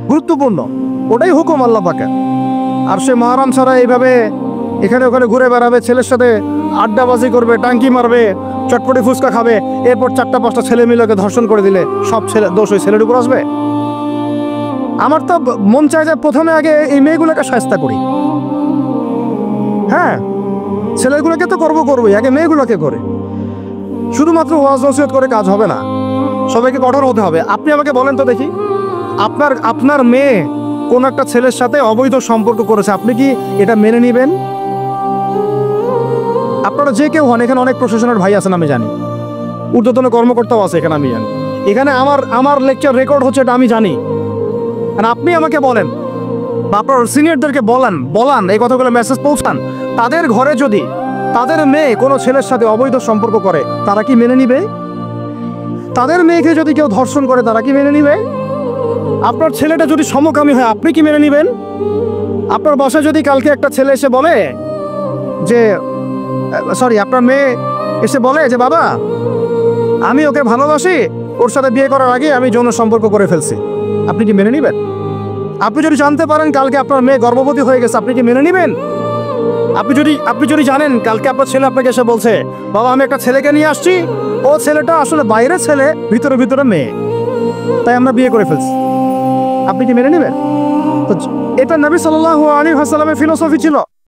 গুরুত্বপূর্ণ, ওটাই হুকুম আল্লাহ পাকের। আর সে মাহরাম ছাড়া এইভাবে এখানে ওখানে ঘুরে বেড়াবে, ছেলের সাথে আড্ডাবাজি করবে, টাঙ্কি মারবে, চটপটি ফুচকা খাবে, এরপর 4-5টা ছেলে মিলে ওকে ধর্ষণ করে দিলে সব ছেলে দোষ ওই ছেলের উপর আসবে? আমার তো মন চায় যে প্রথমে আগে এই মেয়েগুলোকে শায়েস্তা করি। হ্যাঁ, ছেলেগুলোকে তো করবোই, আগে মেয়েগুলোকে করে। শুধুমাত্র ওয়াজ নসিহত করে কাজ হবে না, সবাইকে কঠোর হতে হবে। আপনি আমাকে বলেন তো দেখি, আপনার মেয়ে কোন একটা ছেলের সাথে অবৈধ সম্পর্ক করেছে, আপনি কি এটা মেনে নেবেন? আপনারা যে কেউ হন, এখানে অনেক প্রশাসনের ভাই আছেন আমি জানি, ঊর্ধ্বতন কর্মকর্তাও আছে এখানে আমি জানি, এখানে আমার লেকচার রেকর্ড হচ্ছে এটা আমি জানি। আর আপনি আমাকে বলেন বা আপনার সিনিয়রদেরকে বলান এই কথাগুলো মেসেজ পৌঁছান, তাদের ঘরে যদি তাদের মেয়ে কোনো ছেলের সাথে অবৈধ সম্পর্ক করে, তারা কি মেনে নিবে? তাদের মেয়েকে যদি কেউ ধর্ষণ করে, তারা কি মেনে নিবে? আপনার ছেলেটা যদি সমকামী হয়, আপনি কি মেনে নিবেন? আপনার বাসায় যদি কালকে একটা ছেলে এসে বলে যে আপনার মেয়ে এসে বলে যে বাবা আমি ওকে ভালোবাসি, ওর সাথে বিয়ে করার আগে আমি যৌন সম্পর্ক করে ফেলছি, আপনি কি মেনে নিবেন? আপনি যদি জানতে পারেন কালকে আপনার মেয়ে গর্ভবতী হয়ে গেছে, আপনি কি মেনে নিবেন? আপনি যদি জানেন কালকে আপনার ছেলে আপনাকে এসে বলছে বাবা আমি একটা ছেলেকে নিয়ে আসছি, ও ছেলেটা আসলে বাইরের ছেলে, ভিতরে ভিতরে মেয়ে, তাই আমরা বিয়ে করে ফেলছি, আপনি কি মেনে নেবেন? তো এটা নবী সাল্লাল্লাহু আলাইহি ওয়াসাল্লামের ফিলোসফি ছিল।